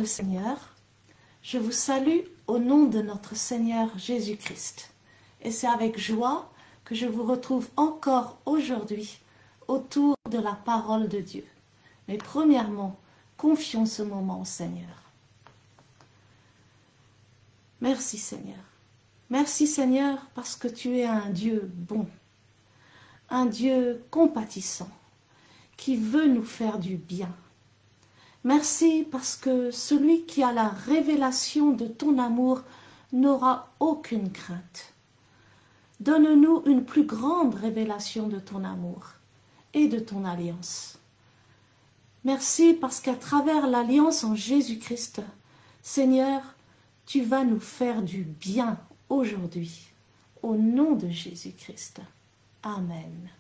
le Seigneur, je vous salue au nom de notre Seigneur Jésus-Christ. Et c'est avec joie que je vous retrouve encore aujourd'hui autour de la parole de Dieu. Mais premièrement, confions ce moment au Seigneur. Merci Seigneur. Merci Seigneur parce que tu es un Dieu bon, un Dieu compatissant, qui veut nous faire du bien. Merci parce que celui qui a la révélation de ton amour n'aura aucune crainte. Donne-nous une plus grande révélation de ton amour et de ton alliance. Merci parce qu'à travers l'alliance en Jésus-Christ, Seigneur, tu vas nous faire du bien aujourd'hui, au nom de Jésus-Christ. Amen.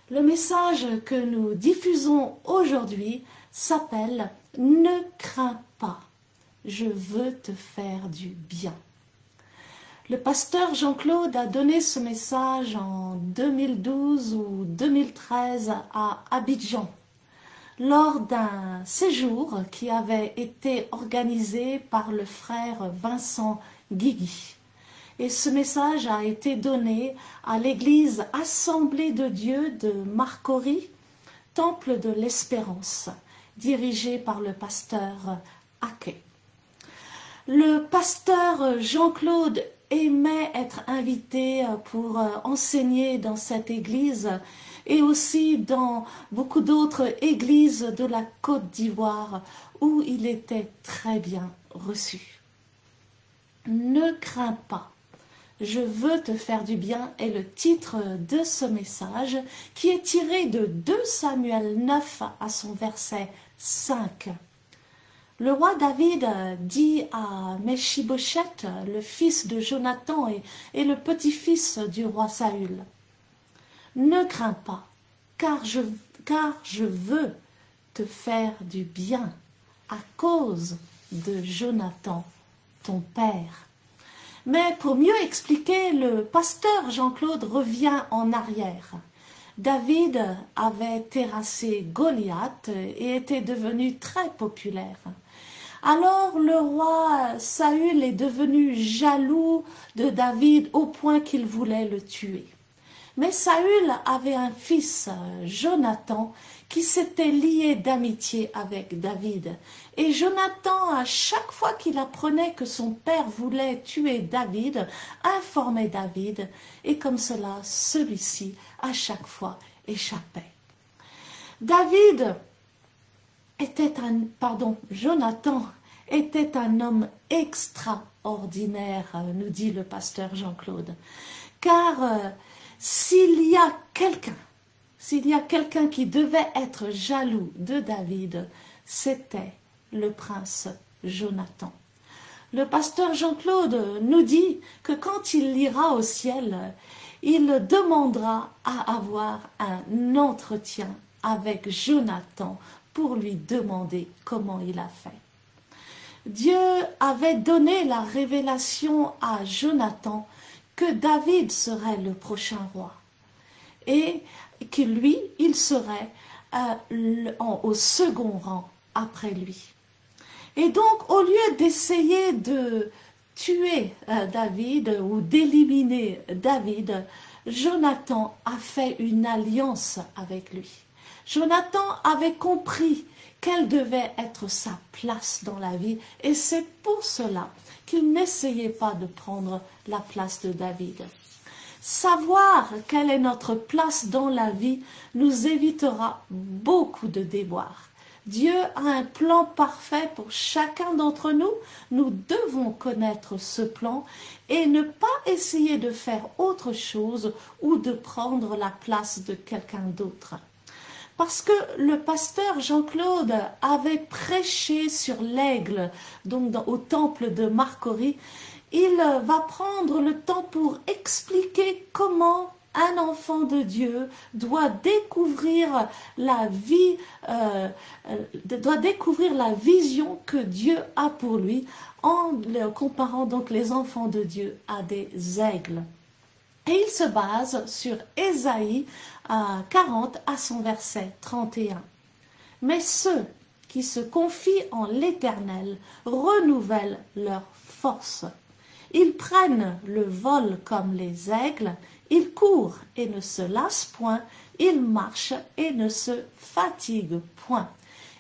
Le message que nous diffusons aujourd'hui s'appelle « Ne crains pas, je veux te faire du bien ». Le pasteur Jean-Claude a donné ce message en 2012 ou 2013 à Abidjan, lors d'un séjour qui avait été organisé par le frère Vincent Guigui. Et ce message a été donné à l'église Assemblée de Dieu de Marcory, Temple de l'Espérance, dirigée par le pasteur Ake. Le pasteur Jean-Claude aimait être invité pour enseigner dans cette église et aussi dans beaucoup d'autres églises de la Côte d'Ivoire où il était très bien reçu. Ne crains pas. Je veux te faire du bien est le titre de ce message qui est tiré de 2 Samuel 9 à son verset 5. Le roi David dit à Mephibosheth, le fils de Jonathan et le petit-fils du roi Saül, « Ne crains pas, car je veux te faire du bien à cause de Jonathan, ton père. » Mais pour mieux expliquer, le pasteur Jean-Claude revient en arrière. David avait terrassé Goliath et était devenu très populaire. Alors le roi Saül est devenu jaloux de David au point qu'il voulait le tuer. Mais Saül avait un fils, Jonathan, qui s'était lié d'amitié avec David. Et Jonathan, à chaque fois qu'il apprenait que son père voulait tuer David, informait David, et comme cela, celui-ci, à chaque fois, échappait. Jonathan était un homme extraordinaire, nous dit le pasteur Jean-Claude, car s'il y a quelqu'un qui devait être jaloux de David, c'était le prince Jonathan. Le pasteur Jean-Claude nous dit que quand il ira au ciel, il demandera à avoir un entretien avec Jonathan pour lui demander comment il a fait. Dieu avait donné la révélation à Jonathan que David serait le prochain roi et que lui, il serait au second rang après lui. Et donc, au lieu d'essayer de tuer David ou d'éliminer David, Jonathan a fait une alliance avec lui. Jonathan avait compris quelle devait être sa place dans la vie et c'est pour cela qu'il n'essayait pas de prendre la place de David. Savoir quelle est notre place dans la vie nous évitera beaucoup de déboires. Dieu a un plan parfait pour chacun d'entre nous. Nous devons connaître ce plan et ne pas essayer de faire autre chose ou de prendre la place de quelqu'un d'autre. Parce que le pasteur Jean-Claude avait prêché sur l'aigle, donc au temple de Marcory, il va prendre le temps pour expliquer comment un enfant de Dieu doit découvrir la vie, doit découvrir la vision que Dieu a pour lui en comparant donc les enfants de Dieu à des aigles. Et il se base sur Ésaïe 40 à son verset 31. Mais ceux qui qui se confient en l'Éternel renouvellent leur force. Ils prennent le vol comme les aigles, ils courent et ne se lassent point, ils marchent et ne se fatiguent point.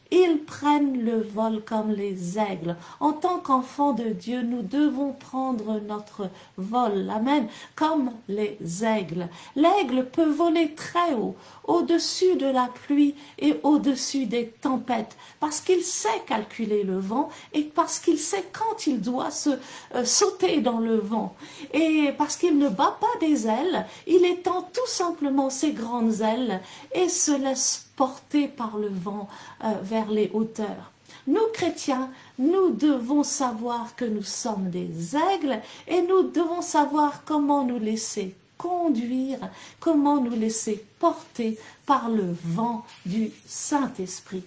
Ils prennent le vol comme les aigles. En tant qu'enfants de Dieu, nous devons prendre notre vol, amen, comme les aigles. L'aigle peut voler très haut, au-dessus de la pluie et au-dessus des tempêtes, parce qu'il sait calculer le vent et parce qu'il sait quand il doit sauter dans le vent. Et parce qu'il ne bat pas des ailes, il étend tout simplement ses grandes ailes et se laisse portés par le vent vers les hauteurs. Nous, chrétiens, nous devons savoir que nous sommes des aigles et nous devons savoir comment nous laisser conduire, comment nous laisser porter par le vent du Saint-Esprit.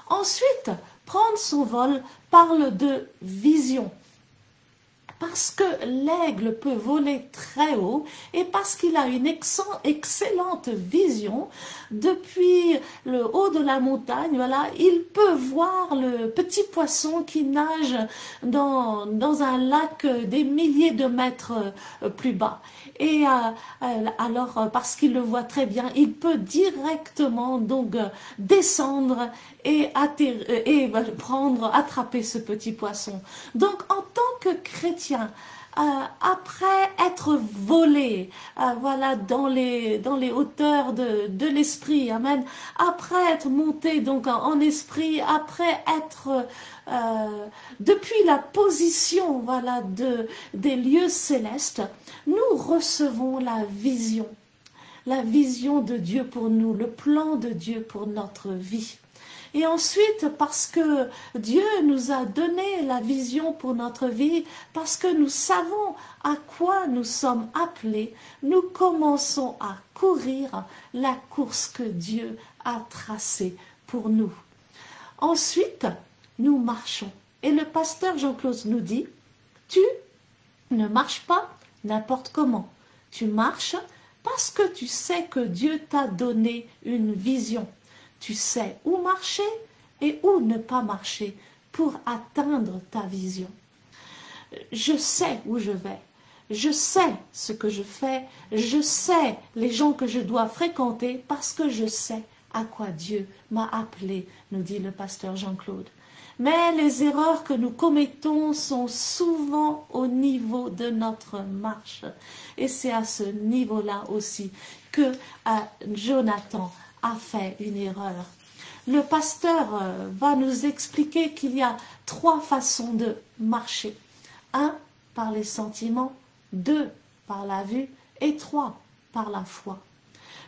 Ensuite, prendre son vol parle de vision. Parce que l'aigle peut voler très haut et parce qu'il a une excellente vision, depuis le haut de la montagne, voilà, il peut voir le petit poisson qui nage dans un lac des milliers de mètres plus bas. Et alors, parce qu'il le voit très bien, il peut directement donc descendre et attraper ce petit poisson. Donc, en tant que chrétien, après être volé, voilà, dans les hauteurs de l'esprit, amen, après être monté donc en esprit, après être depuis la position, voilà, des lieux célestes, nous recevons la vision de Dieu pour nous, le plan de Dieu pour notre vie. Et ensuite, parce que Dieu nous a donné la vision pour notre vie, parce que nous savons à quoi nous sommes appelés, nous commençons à courir la course que Dieu a tracée pour nous. Ensuite, nous marchons. Et le pasteur Jean-Claude nous dit, tu ne marches pas n'importe comment. Tu marches parce que tu sais que Dieu t'a donné une vision. Tu sais où marcher et où ne pas marcher pour atteindre ta vision. Je sais où je vais, je sais ce que je fais, je sais les gens que je dois fréquenter parce que je sais à quoi Dieu m'a appelé, nous dit le pasteur Jean-Claude. Mais les erreurs que nous commettons sont souvent au niveau de notre marche. Et c'est à ce niveau-là aussi que Jonathan a fait une erreur. Le pasteur va nous expliquer qu'il y a 3 façons de marcher. 1, par les sentiments, 2, par la vue et 3, par la foi.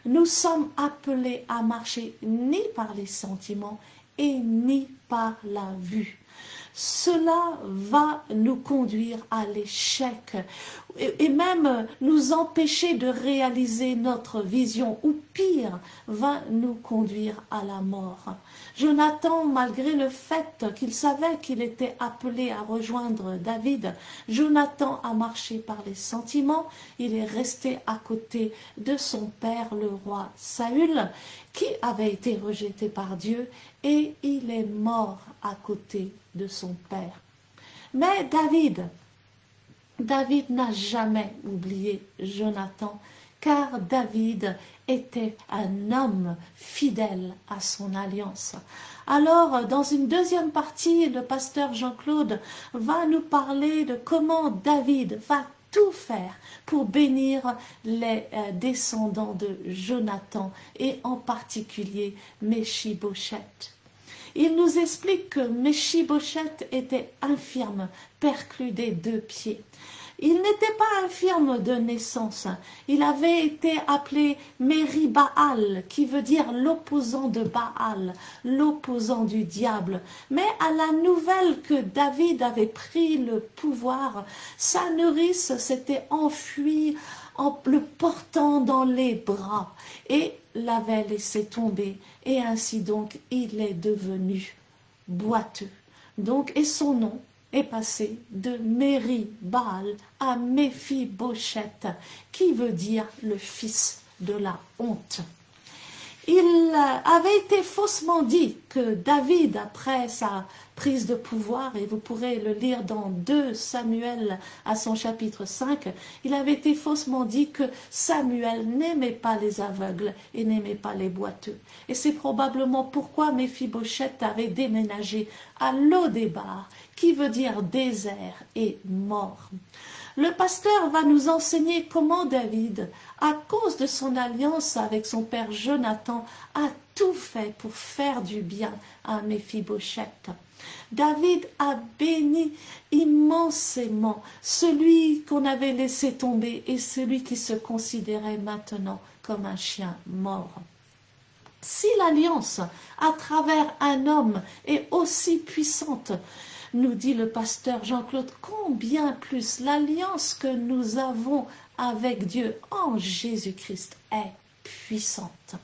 Nous sommes appelés à marcher ni par les sentiments et ni par la vue. Cela va nous conduire à l'échec et même nous empêcher de réaliser notre vision, ou pire, va nous conduire à la mort. Jonathan, malgré le fait qu'il savait qu'il était appelé à rejoindre David, Jonathan a marché par les sentiments, il est resté à côté de son père, le roi Saül, qui avait été rejeté par Dieu, et il est mort à côté de son père. Mais David n'a jamais oublié Jonathan, car David était un homme fidèle à son alliance. Alors, dans une deuxième partie, le pasteur Jean-Claude va nous parler de comment David va tout faire pour bénir les descendants de Jonathan, et en particulier Méphibosheth. Il nous explique que Méphibosheth était infirme, perclus des 2 pieds. Il n'était pas infirme de naissance. Il avait été appelé Méribaal, qui veut dire l'opposant de Baal, l'opposant du diable. Mais à la nouvelle que David avait pris le pouvoir, sa nourrice s'était enfuie en le portant dans les bras et l'avait laissé tomber. Et ainsi donc, il est devenu boiteux. Donc, et son nom est passé de Méribaal à Méphibosheth, qui veut dire le fils de la honte. Il avait été faussement dit que David, après sa prise de pouvoir, et vous pourrez le lire dans 2 Samuel à son chapitre 5, il avait été faussement dit que Samuel n'aimait pas les aveugles et n'aimait pas les boiteux. Et c'est probablement pourquoi Méphibosheth avait déménagé à Lodébar, qui veut dire désert et mort. Le pasteur va nous enseigner comment David, à cause de son alliance avec son père Jonathan, a tout fait pour faire du bien à Méphibosheth. David a béni immensément celui qu'on avait laissé tomber et celui qui se considérait maintenant comme un chien mort. Si l'alliance à travers un homme est aussi puissante, nous dit le pasteur Jean-Claude, combien plus l'alliance que nous avons avec Dieu en Jésus-Christ est puissante.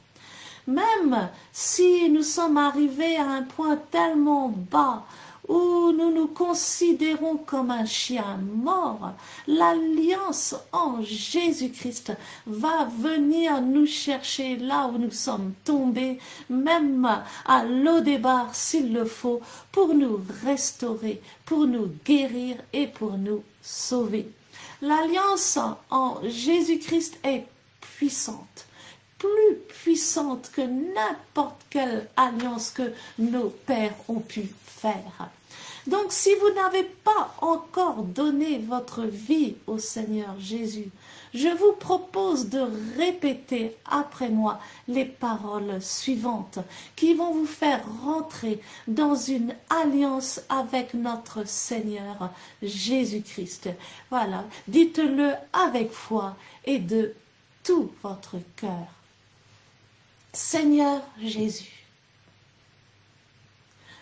Même si nous sommes arrivés à un point tellement bas où nous nous considérons comme un chien mort, l'alliance en Jésus-Christ va venir nous chercher là où nous sommes tombés, même à Lodébar s'il le faut, pour nous restaurer, pour nous guérir et pour nous sauver. L'alliance en Jésus-Christ est puissante, plus puissante que n'importe quelle alliance que nos pères ont pu faire. Donc, si vous n'avez pas encore donné votre vie au Seigneur Jésus, je vous propose de répéter après moi les paroles suivantes qui vont vous faire rentrer dans une alliance avec notre Seigneur Jésus-Christ. Voilà, dites-le avec foi et de tout votre cœur. Seigneur Jésus,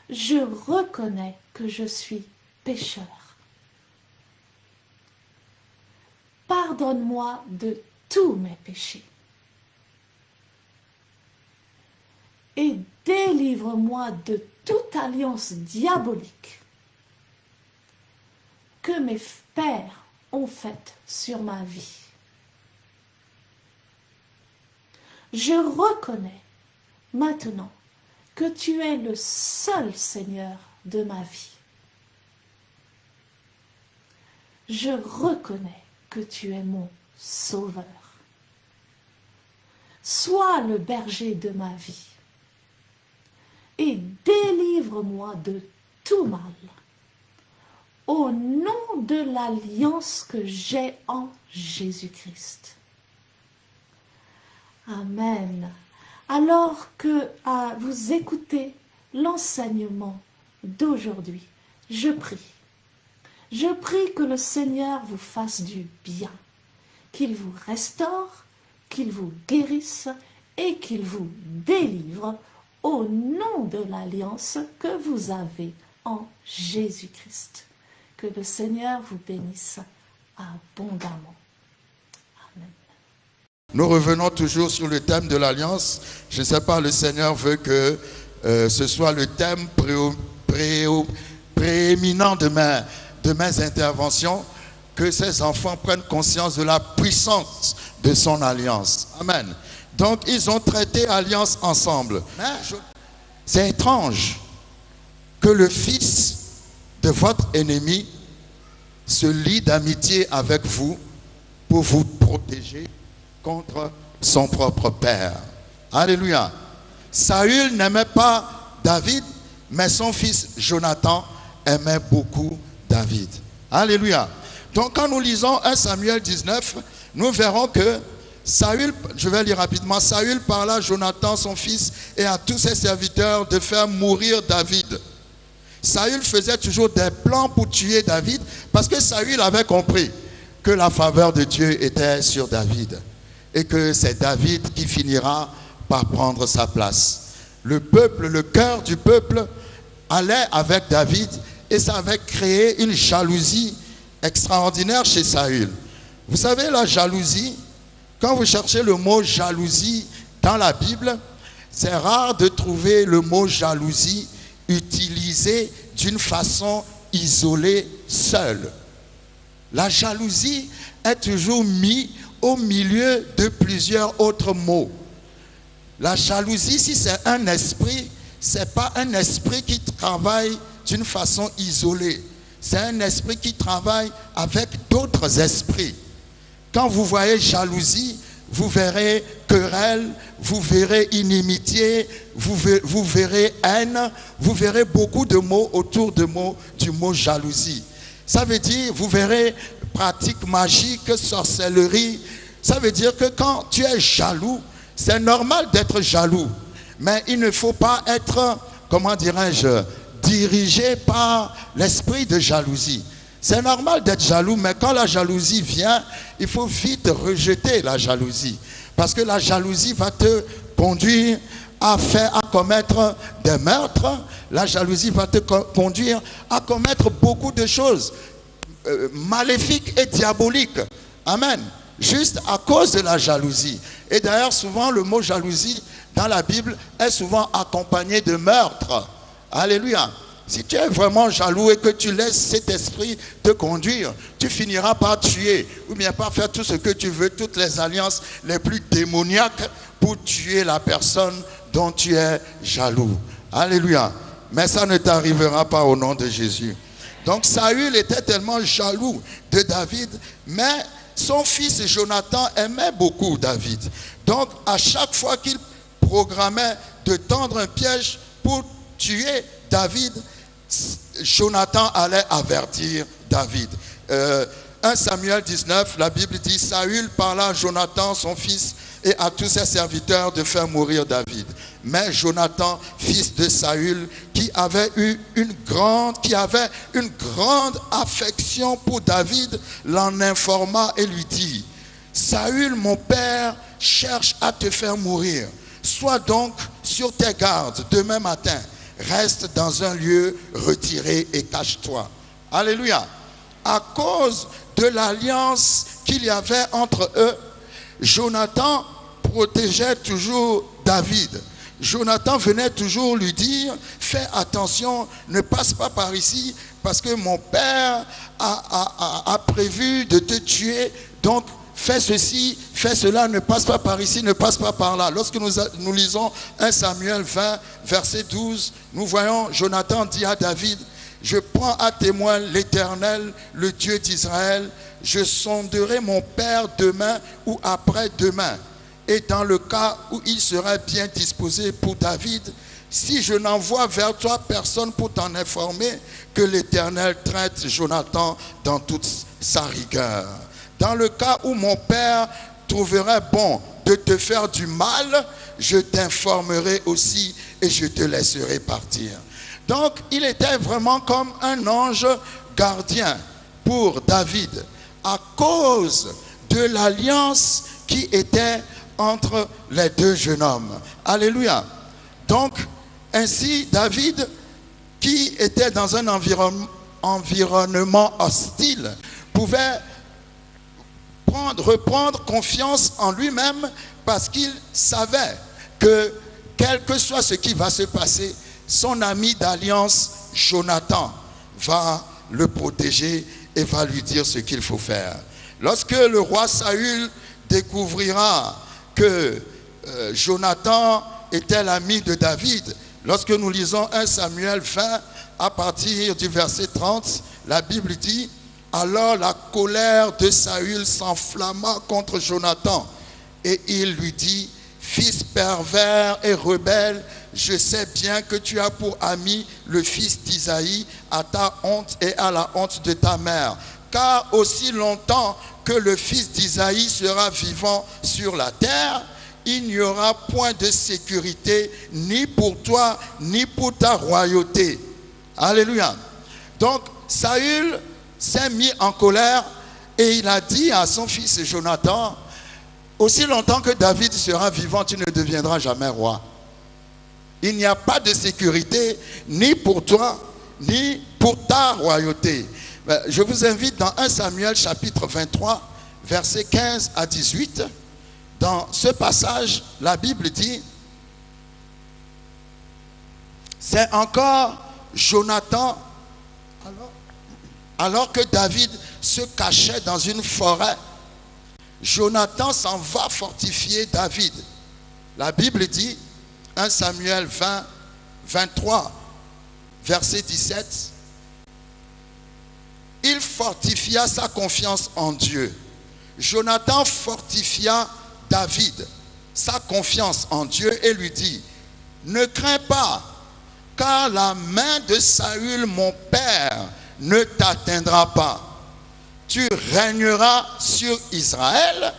je reconnais que je suis pécheur. Pardonne-moi de tous mes péchés et délivre-moi de toute alliance diabolique que mes pères ont faite sur ma vie. Je reconnais maintenant que tu es le seul Seigneur de ma vie. Je reconnais que tu es mon Sauveur. Sois le berger de ma vie et délivre-moi de tout mal au nom de l'alliance que j'ai en Jésus-Christ. Amen. Alors que vous écoutez l'enseignement d'aujourd'hui, je prie. Je prie que le Seigneur vous fasse du bien, qu'il vous restaure, qu'il vous guérisse et qu'il vous délivre au nom de l'alliance que vous avez en Jésus-Christ. Que le Seigneur vous bénisse abondamment. Amen. Nous revenons toujours sur le thème de l'alliance. Je ne sais pas, le Seigneur veut que ce soit le thème prééminent de mes interventions, que ces enfants prennent conscience de la puissance de son alliance. Amen. Donc, ils ont traité alliance ensemble. C'est étrange que le fils de votre ennemi se lie d'amitié avec vous pour vous protéger contre son propre père. Alléluia. Saül n'aimait pas David, mais son fils Jonathan aimait beaucoup David. Alléluia. Donc quand nous lisons 1 Samuel 19, nous verrons que Saül, je vais lire rapidement, Saül parla à Jonathan, son fils, et à tous ses serviteurs de faire mourir David. Saül faisait toujours des plans pour tuer David, parce que Saül avait compris que la faveur de Dieu était sur David, et que c'est David qui finira par prendre sa place. Le peuple, le cœur du peuple allait avec David, et ça avait créé une jalousie extraordinaire chez Saül. Vous savez, la jalousie, quand vous cherchez le mot jalousie dans la Bible, c'est rare de trouver le mot jalousie utilisé d'une façon isolée, seule. La jalousie est toujours mise au milieu de plusieurs autres mots. La jalousie, si c'est un esprit, ce n'est pas un esprit qui travaille d'une façon isolée. C'est un esprit qui travaille avec d'autres esprits. Quand vous voyez jalousie, vous verrez querelle, vous verrez inimitié, vous verrez haine, vous verrez beaucoup de mots autour du mot jalousie. Ça veut dire, vous verrez pratique magique, sorcellerie. Ça veut dire que quand tu es jaloux, c'est normal d'être jaloux. Mais il ne faut pas être, comment dirais-je, dirigé par l'esprit de jalousie. C'est normal d'être jaloux, mais quand la jalousie vient, il faut vite rejeter la jalousie. Parce que la jalousie va te conduire à commettre des meurtres. La jalousie va te conduire à commettre beaucoup de choses maléfiques et diaboliques. Amen. Juste à cause de la jalousie. Et d'ailleurs, souvent, le mot jalousie dans la Bible est souvent accompagné de meurtre. Alléluia. Si tu es vraiment jaloux et que tu laisses cet esprit te conduire, tu finiras par tuer ou bien par faire tout ce que tu veux, toutes les alliances les plus démoniaques pour tuer la personne dont tu es jaloux. Alléluia. Mais ça ne t'arrivera pas au nom de Jésus. Donc Saül était tellement jaloux de David, mais son fils Jonathan aimait beaucoup David. Donc à chaque fois qu'il programmait de tendre un piège pour tuer David, Jonathan allait avertir David. 1 Samuel 19, la Bible dit, Saül parla à Jonathan, son fils, et à tous ses serviteurs de faire mourir David. Mais Jonathan, fils de Saül, qui avait une grande affection pour David, l'en informa et lui dit, Saül, mon père, cherche à te faire mourir. Sois donc sur tes gardes demain matin. Reste dans un lieu retiré et cache-toi. Alléluia. À cause de l'alliance qu'il y avait entre eux, Jonathan protégeait toujours David. Jonathan venait toujours lui dire, fais attention, ne passe pas par ici, parce que mon père a prévu de te tuer, donc fais ceci, fais cela, ne passe pas par ici, ne passe pas par là. Lorsque nous lisons 1 Samuel 20, verset 12, nous voyons Jonathan dit à David, je prends à témoin l'Éternel, le Dieu d'Israël, je sonderai mon père demain ou après-demain. Et dans le cas où il serait bien disposé pour David, si je n'envoie vers toi personne pour t'en informer, que l'Éternel traite Jonathan dans toute sa rigueur. Dans le cas où mon père trouverait bon de te faire du mal, je t'informerai aussi et je te laisserai partir. Donc, il était vraiment comme un ange gardien pour David à cause de l'alliance qui était entre les deux jeunes hommes. Alléluia. Donc, ainsi, David, qui était dans un environnement hostile, pouvait reprendre confiance en lui-même parce qu'il savait que quel que soit ce qui va se passer, son ami d'alliance, Jonathan, va le protéger et va lui dire ce qu'il faut faire. Lorsque le roi Saül découvrira que Jonathan était l'ami de David, lorsque nous lisons 1 Samuel 20, à partir du verset 30, la Bible dit, alors la colère de Saül s'enflamma contre Jonathan et il lui dit, fils pervers et rebelle, je sais bien que tu as pour ami le fils d'Isaïe à ta honte et à la honte de ta mère. Car aussi longtemps que le fils d'Isaïe sera vivant sur la terre, il n'y aura point de sécurité ni pour toi ni pour ta royauté. Alléluia. Donc Saül s'est mis en colère et il a dit à son fils Jonathan, aussi longtemps que David sera vivant, tu ne deviendras jamais roi. Il n'y a pas de sécurité ni pour toi, ni pour ta royauté. Je vous invite dans 1 Samuel chapitre 23, versets 15 à 18. Dans ce passage, la Bible dit, c'est encore Jonathan, alors que David se cachait dans une forêt, Jonathan s'en va fortifier David. La Bible dit, 1 Samuel 20, 23, verset 17, il fortifia sa confiance en Dieu. Jonathan fortifia David, sa confiance en Dieu, et lui dit, ne crains pas, car la main de Saül, mon père, ne t'atteindra pas. Tu régneras sur Israël,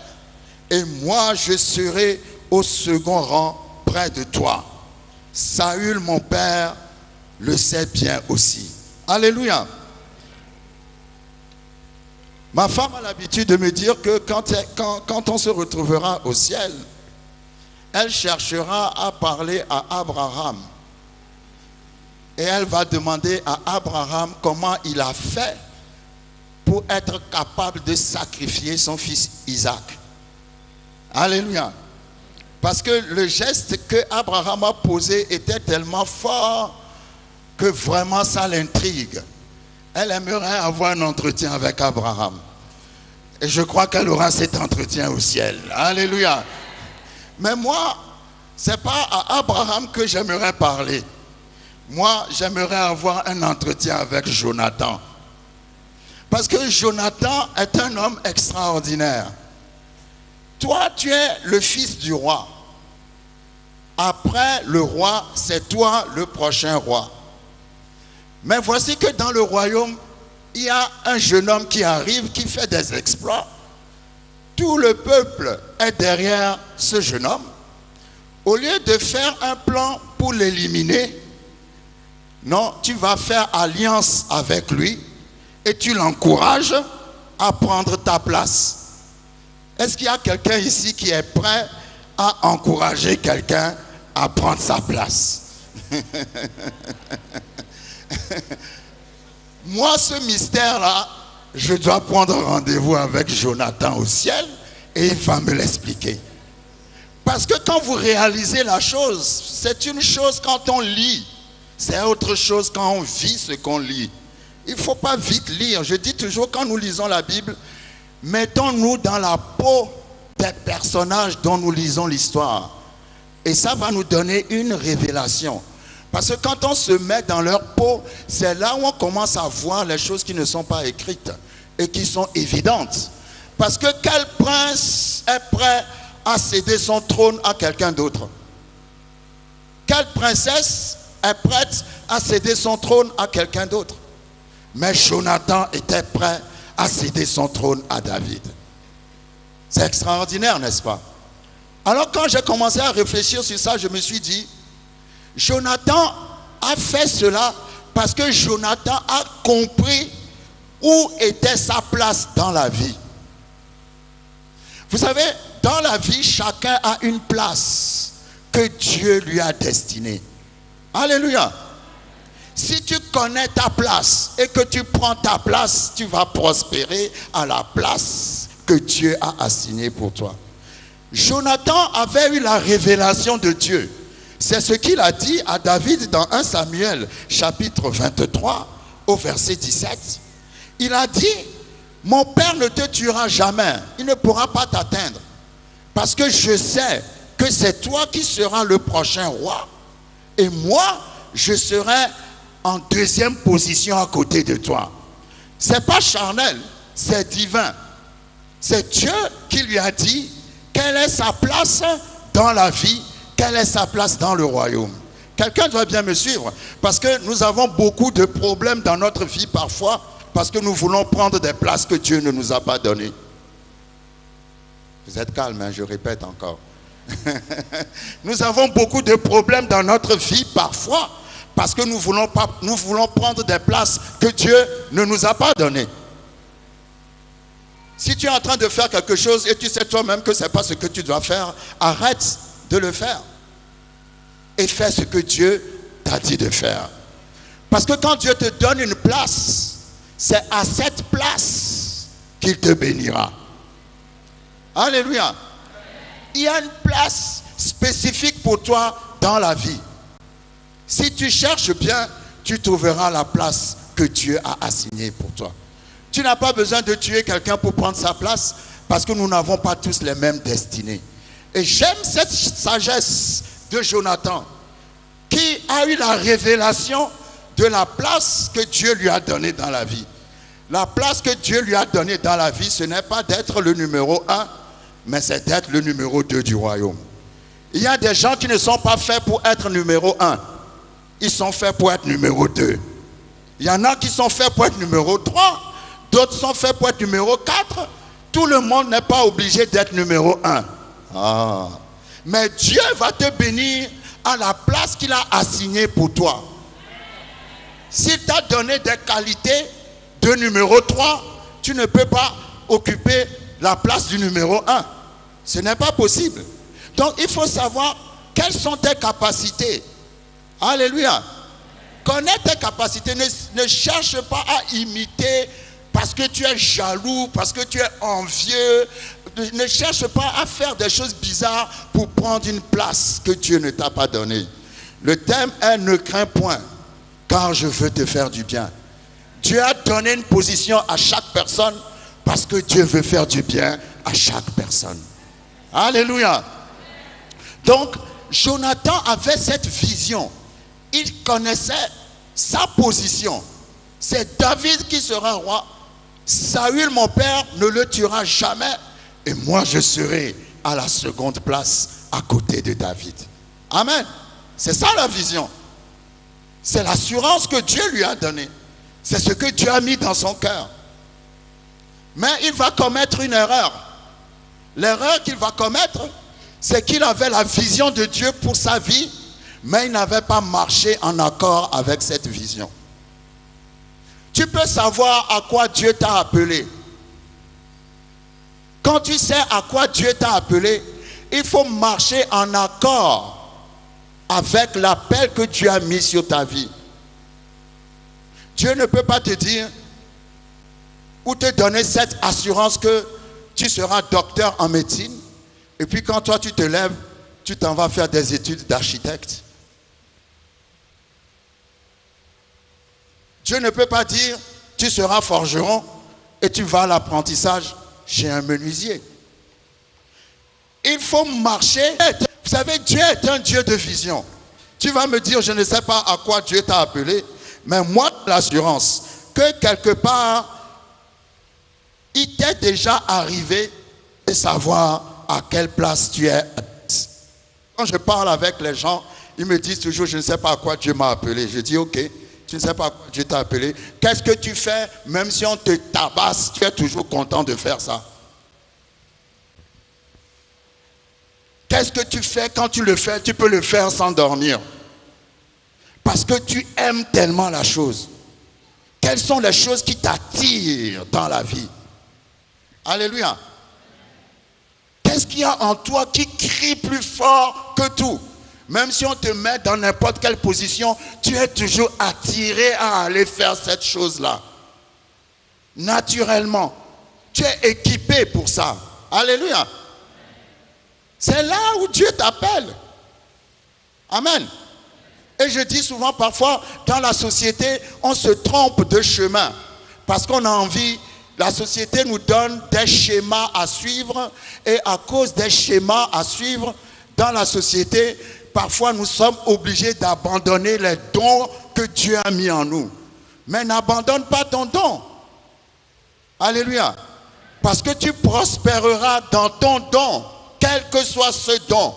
et moi je serai au second rang près de toi. Saül, mon père, le sait bien aussi. Alléluia. Ma femme a l'habitude de me dire que quand on se retrouvera au ciel, elle cherchera à parler à Abraham. Et elle va demander à Abraham comment il a fait pour être capable de sacrifier son fils Isaac. Alléluia. Parce que le geste que Abraham a posé était tellement fort que vraiment ça l'intrigue. Elle aimerait avoir un entretien avec Abraham. Et je crois qu'elle aura cet entretien au ciel. Alléluia. Mais moi, ce n'est pas à Abraham que j'aimerais parler. Moi, j'aimerais avoir un entretien avec Jonathan. Parce que Jonathan est un homme extraordinaire. Toi, tu es le fils du roi. Après le roi, c'est toi le prochain roi. Mais voici que dans le royaume, il y a un jeune homme qui arrive, qui fait des exploits. Tout le peuple est derrière ce jeune homme. Au lieu de faire un plan pour l'éliminer, non, tu vas faire alliance avec lui et tu l'encourages à prendre ta place. Est-ce qu'il y a quelqu'un ici qui est prêt à encourager quelqu'un à prendre sa place? Moi, ce mystère-là, je dois prendre rendez-vous avec Jonathan au ciel et il va me l'expliquer. Parce que quand vous réalisez la chose, c'est une chose quand on lit, c'est autre chose quand on vit ce qu'on lit. Il ne faut pas vite lire. Je dis toujours, quand nous lisons la Bible, mettons-nous dans la peau des personnages dont nous lisons l'histoire. Et ça va nous donner une révélation. Parce que quand on se met dans leur peau, c'est là où on commence à voir les choses qui ne sont pas écrites et qui sont évidentes. Parce que quel prince est prêt à céder son trône à quelqu'un d'autre? Quelle princesse est prête à céder son trône à quelqu'un d'autre? Mais Jonathan était prêt à céder son trône à David. C'est extraordinaire, n'est-ce pas? Alors quand j'ai commencé à réfléchir sur ça, je me suis dit, Jonathan a fait cela parce que Jonathan a compris où était sa place dans la vie. Vous savez, dans la vie, chacun a une place que Dieu lui a destinée. Alléluia. Si tu connais ta place et que tu prends ta place, tu vas prospérer à la place que Dieu a assignée pour toi. Jonathan avait eu la révélation de Dieu. C'est ce qu'il a dit à David dans 1 Samuel chapitre 23 au verset 17. Il a dit, mon père ne te tuera jamais, il ne pourra pas t'atteindre. Parce que je sais que c'est toi qui seras le prochain roi. Et moi, je serai en deuxième position à côté de toi. Ce n'est pas charnel, c'est divin. C'est Dieu qui lui a dit quelle est sa place dans la vie, quelle est sa place dans le royaume. Quelqu'un doit bien me suivre, parce que nous avons beaucoup de problèmes dans notre vie parfois, parce que nous voulons prendre des places que Dieu ne nous a pas données. Vous êtes calme, hein, je répète encore. Nous avons beaucoup de problèmes dans notre vie parfois, parce que nous voulons prendre des places que Dieu ne nous a pas données. Si tu es en train de faire quelque chose et tu sais toi-même que ce n'est pas ce que tu dois faire, arrête de le faire. Et fais ce que Dieu t'a dit de faire. Parce que quand Dieu te donne une place, c'est à cette place qu'il te bénira. Alléluia. Il y a une place spécifique pour toi dans la vie. Si tu cherches bien, tu trouveras la place que Dieu a assignée pour toi. Tu n'as pas besoin de tuer quelqu'un pour prendre sa place, parce que nous n'avons pas tous les mêmes destinées. Et j'aime cette sagesse de Jonathan, qui a eu la révélation de la place que Dieu lui a donnée dans la vie. La place que Dieu lui a donnée dans la vie, ce n'est pas d'être le numéro 1, mais c'est d'être le numéro 2 du royaume. Il y a des gens qui ne sont pas faits pour être numéro 1. Ils sont faits pour être numéro 2. Il y en a qui sont faits pour être numéro 3. D'autres sont faits pour être numéro 4. Tout le monde n'est pas obligé d'être numéro 1. Ah. Mais Dieu va te bénir à la place qu'il a assignée pour toi. S'il t'a donné des qualités de numéro 3, tu ne peux pas occuper la place du numéro 1. Ce n'est pas possible. Donc il faut savoir quelles sont tes capacités. Alléluia. Connais tes capacités. Ne cherche pas à imiter parce que tu es jaloux, parce que tu es envieux. Ne cherche pas à faire des choses bizarres pour prendre une place que Dieu ne t'a pas donnée. Le thème est « Ne crains point, car je veux te faire du bien ». Dieu a donné une position à chaque personne parce que Dieu veut faire du bien à chaque personne. Alléluia. Donc, Jonathan avait cette vision. Il connaissait sa position. C'est David qui sera roi. Saül, mon père, ne le tuera jamais. Et moi, je serai à la seconde place à côté de David. Amen. C'est ça la vision. C'est l'assurance que Dieu lui a donnée. C'est ce que Dieu a mis dans son cœur. Mais il va commettre une erreur. L'erreur qu'il va commettre, c'est qu'il avait la vision de Dieu pour sa vie, mais il n'avait pas marché en accord avec cette vision. Tu peux savoir à quoi Dieu t'a appelé. Quand tu sais à quoi Dieu t'a appelé, il faut marcher en accord avec l'appel que Dieu a mis sur ta vie. Dieu ne peut pas te dire ou te donner cette assurance que tu seras docteur en médecine et puis quand toi tu te lèves, tu t'en vas faire des études d'architecte. Dieu ne peut pas dire tu seras forgeron et tu vas à l'apprentissage chez un menuisier. Il faut marcher. Vous savez, Dieu est un Dieu de vision. Tu vas me dire, je ne sais pas à quoi Dieu t'a appelé, mais moi, l'assurance que quelque part, il t'est déjà arrivé de savoir à quelle place tu es. Quand je parle avec les gens, ils me disent toujours, je ne sais pas à quoi Dieu m'a appelé. Je dis, ok, tu ne sais pas à quoi Dieu t'a appelé. Qu'est-ce que tu fais, même si on te tabasse, tu es toujours content de faire ça. Qu'est-ce que tu fais quand tu le fais? Tu peux le faire sans dormir. Parce que tu aimes tellement la chose. Quelles sont les choses qui t'attirent dans la vie? Alléluia. Qu'est-ce qu'il y a en toi qui crie plus fort que tout? Même si on te met dans n'importe quelle position, tu es toujours attiré à aller faire cette chose-là. Naturellement. Tu es équipé pour ça. Alléluia. C'est là où Dieu t'appelle. Amen. Et je dis souvent, parfois, dans la société, on se trompe de chemin. Parce qu'on a envie, la société nous donne des schémas à suivre. Et à cause des schémas à suivre, dans la société, parfois nous sommes obligés d'abandonner les dons que Dieu a mis en nous. Mais n'abandonne pas ton don. Alléluia. Parce que tu prospéreras dans ton don, quel que soit ce don.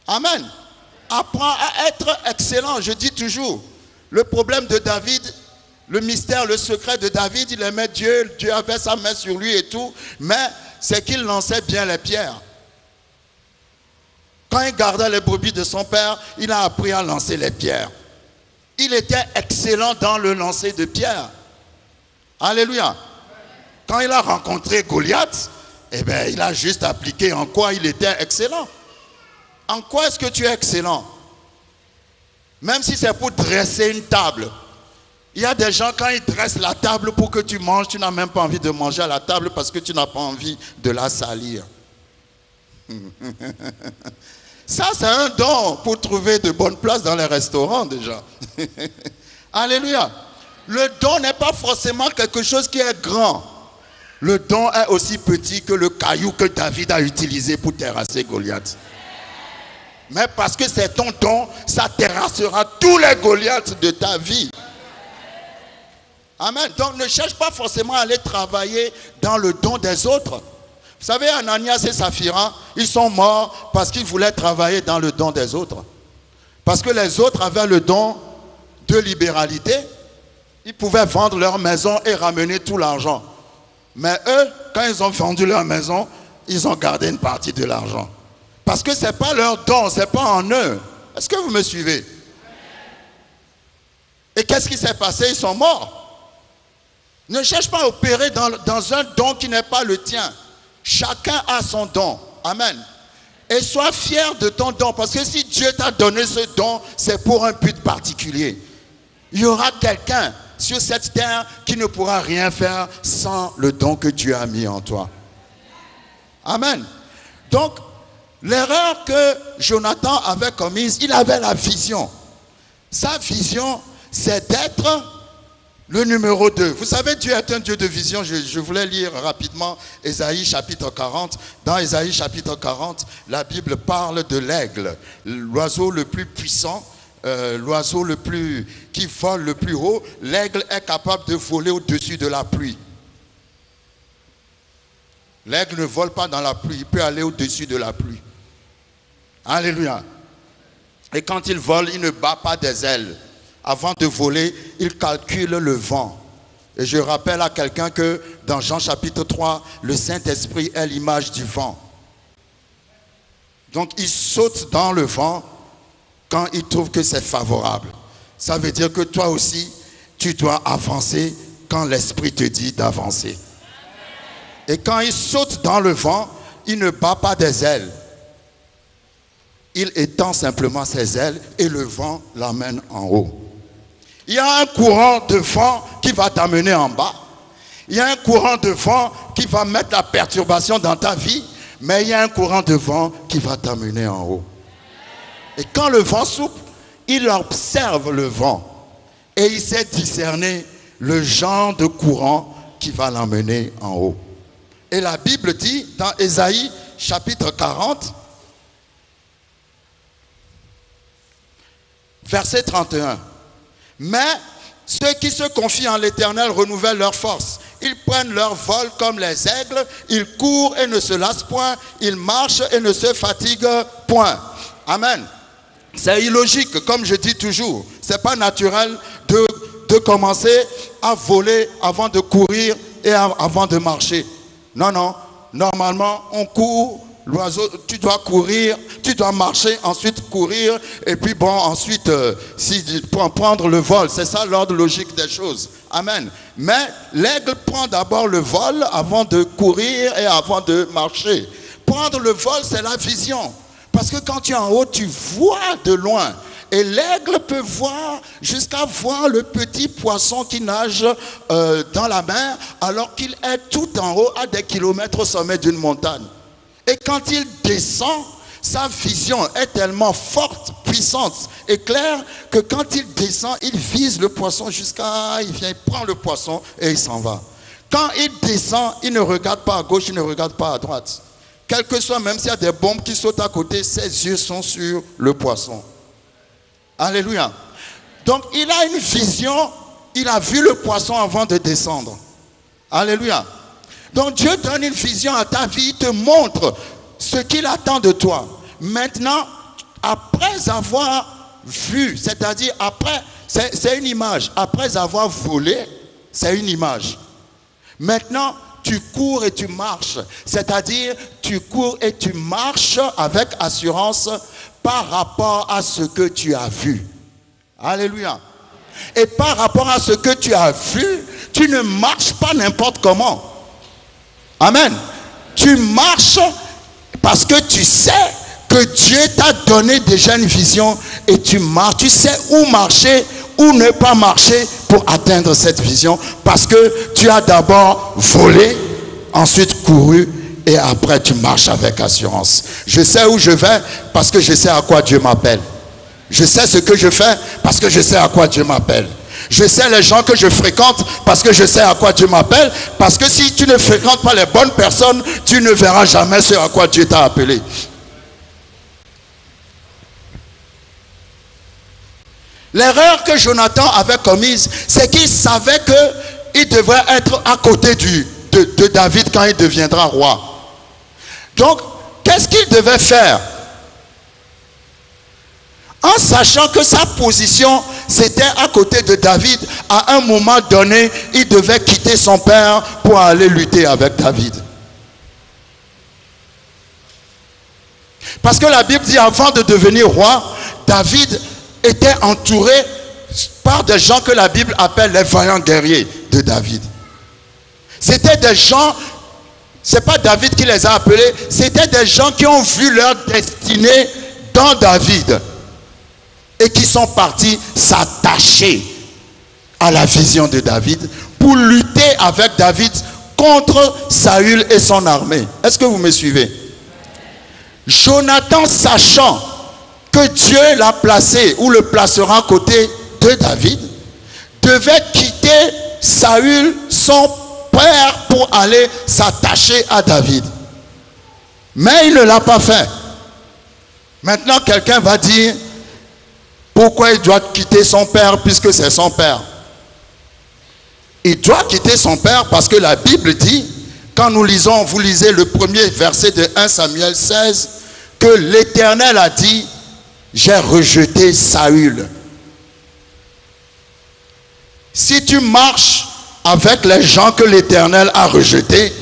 Amen. Apprends à être excellent. Je dis toujours, le problème de David, le mystère, le secret de David, il aimait Dieu, Dieu avait sa main sur lui et tout, mais c'est qu'il lançait bien les pierres. Quand il gardait les brebis de son père, il a appris à lancer les pierres. Il était excellent dans le lancer de pierres. Alléluia. Quand il a rencontré Goliath, eh bien, il a juste appliqué en quoi il était excellent. En quoi est-ce que tu es excellent? Même si c'est pour dresser une table. Il y a des gens, quand ils dressent la table pour que tu manges, tu n'as même pas envie de manger à la table parce que tu n'as pas envie de la salir. Ça, c'est un don pour trouver de bonnes places dans les restaurants déjà. Alléluia. Le don n'est pas forcément quelque chose qui est grand. Le don est aussi petit que le caillou que David a utilisé pour terrasser Goliath. Mais parce que c'est ton don, ça terrassera tous les Goliaths de ta vie. Amen. Donc ne cherche pas forcément à aller travailler dans le don des autres. Vous savez, Ananias et Saphira, ils sont morts parce qu'ils voulaient travailler dans le don des autres. Parce que les autres avaient le don de libéralité. Ils pouvaient vendre leur maison et ramener tout l'argent. Mais eux, quand ils ont vendu leur maison, ils ont gardé une partie de l'argent. Parce que ce n'est pas leur don, ce n'est pas en eux. Est-ce que vous me suivez? Et qu'est-ce qui s'est passé? Ils sont morts. Ne cherche pas à opérer dans un don qui n'est pas le tien. Chacun a son don. Amen. Et sois fier de ton don. Parce que si Dieu t'a donné ce don, c'est pour un but particulier. Il y aura quelqu'un sur cette terre qui ne pourra rien faire sans le don que Dieu a mis en toi. Amen. Donc, l'erreur que Jonathan avait commise, il avait la vision. Sa vision, c'est d'être le numéro 2. Vous savez, Dieu est un Dieu de vision. Je voulais lire rapidement Ésaïe chapitre 40. Dans Ésaïe chapitre 40, la Bible parle de l'aigle, l'oiseau le plus puissant, l'oiseau qui vole le plus haut. L'aigle est capable de voler au-dessus de la pluie. L'aigle ne vole pas dans la pluie, il peut aller au-dessus de la pluie. Alléluia. Et quand il vole, il ne bat pas des ailes. Avant de voler, il calcule le vent. Et je rappelle à quelqu'un que dans Jean chapitre 3, le Saint-Esprit est l'image du vent. Donc il saute dans le vent quand il trouve que c'est favorable. Ça veut dire que toi aussi, tu dois avancer quand l'Esprit te dit d'avancer. Et quand il saute dans le vent, il ne bat pas des ailes. Il étend simplement ses ailes et le vent l'emmène en haut. Il y a un courant de vent qui va t'amener en bas. Il y a un courant de vent qui va mettre la perturbation dans ta vie. Mais il y a un courant de vent qui va t'amener en haut. Et quand le vent souffle, il observe le vent. Et il sait discerner le genre de courant qui va l'emmener en haut. Et la Bible dit dans Ésaïe chapitre 40, verset 31. Mais ceux qui se confient en l'Éternel renouvellent leur force. Ils prennent leur vol comme les aigles. Ils courent et ne se lassent point. Ils marchent et ne se fatiguent point. Amen. C'est illogique, comme je dis toujours. Ce n'est pas naturel de commencer à voler avant de courir et avant de marcher. Non, non. Normalement, on court. L'oiseau, tu dois courir, tu dois marcher, ensuite courir, et puis bon, ensuite, prendre le vol. C'est ça l'ordre logique des choses. Amen. Mais l'aigle prend d'abord le vol avant de courir et avant de marcher. Prendre le vol, c'est la vision. Parce que quand tu es en haut, tu vois de loin. Et l'aigle peut voir jusqu'à voir le petit poisson qui nage dans la mer, alors qu'il est tout en haut à des kilomètres au sommet d'une montagne. Et quand il descend, sa vision est tellement forte, puissante et claire que quand il descend, il vise le poisson jusqu'à... Il vient, il prend le poisson et il s'en va. Quand il descend, il ne regarde pas à gauche, il ne regarde pas à droite. Quel que soit, même s'il y a des bombes qui sautent à côté, ses yeux sont sur le poisson. Alléluia. Donc il a une vision, il a vu le poisson avant de descendre. Alléluia. Donc Dieu donne une vision à ta vie, il te montre ce qu'il attend de toi. Maintenant, après avoir vu, c'est-à-dire après, c'est une image. Après avoir volé, c'est une image. Maintenant, tu cours et tu marches. C'est-à-dire, tu cours et tu marches avec assurance par rapport à ce que tu as vu. Alléluia. Et par rapport à ce que tu as vu, tu ne marches pas n'importe comment. Amen. Tu marches parce que tu sais que Dieu t'a donné déjà une vision et tu marches. Tu sais où marcher, où ne pas marcher pour atteindre cette vision. Parce que tu as d'abord volé, ensuite couru et après tu marches avec assurance. Je sais où je vais parce que je sais à quoi Dieu m'appelle. Je sais ce que je fais parce que je sais à quoi Dieu m'appelle. Je sais les gens que je fréquente parce que je sais à quoi Dieu m'appelle. Parce que si tu ne fréquentes pas les bonnes personnes, tu ne verras jamais ce à quoi Dieu t'a appelé. L'erreur que Jonathan avait commise, c'est qu'il savait qu'il devrait être à côté de David quand il deviendra roi. Donc, qu'est-ce qu'il devait faire? En sachant que sa position, c'était à côté de David, à un moment donné, il devait quitter son père pour aller lutter avec David. Parce que la Bible dit, avant de devenir roi, David était entouré par des gens que la Bible appelle les vaillants guerriers de David. C'était des gens, c'est pas David qui les a appelés, c'était des gens qui ont vu leur destinée dans David et qui sont partis s'attacher à la vision de David pour lutter avec David contre Saül et son armée. Est-ce que vous me suivez? Jonathan, sachant que Dieu l'a placé ou le placera à côté de David, devait quitter Saül, son père, pour aller s'attacher à David. Mais il ne l'a pas fait. Maintenant, quelqu'un va dire, pourquoi il doit quitter son père puisque c'est son père? Il doit quitter son père parce que la Bible dit, quand nous lisons, vous lisez le premier verset de 1 Samuel 16, que l'Éternel a dit, j'ai rejeté Saül. Si tu marches avec les gens que l'Éternel a rejetés,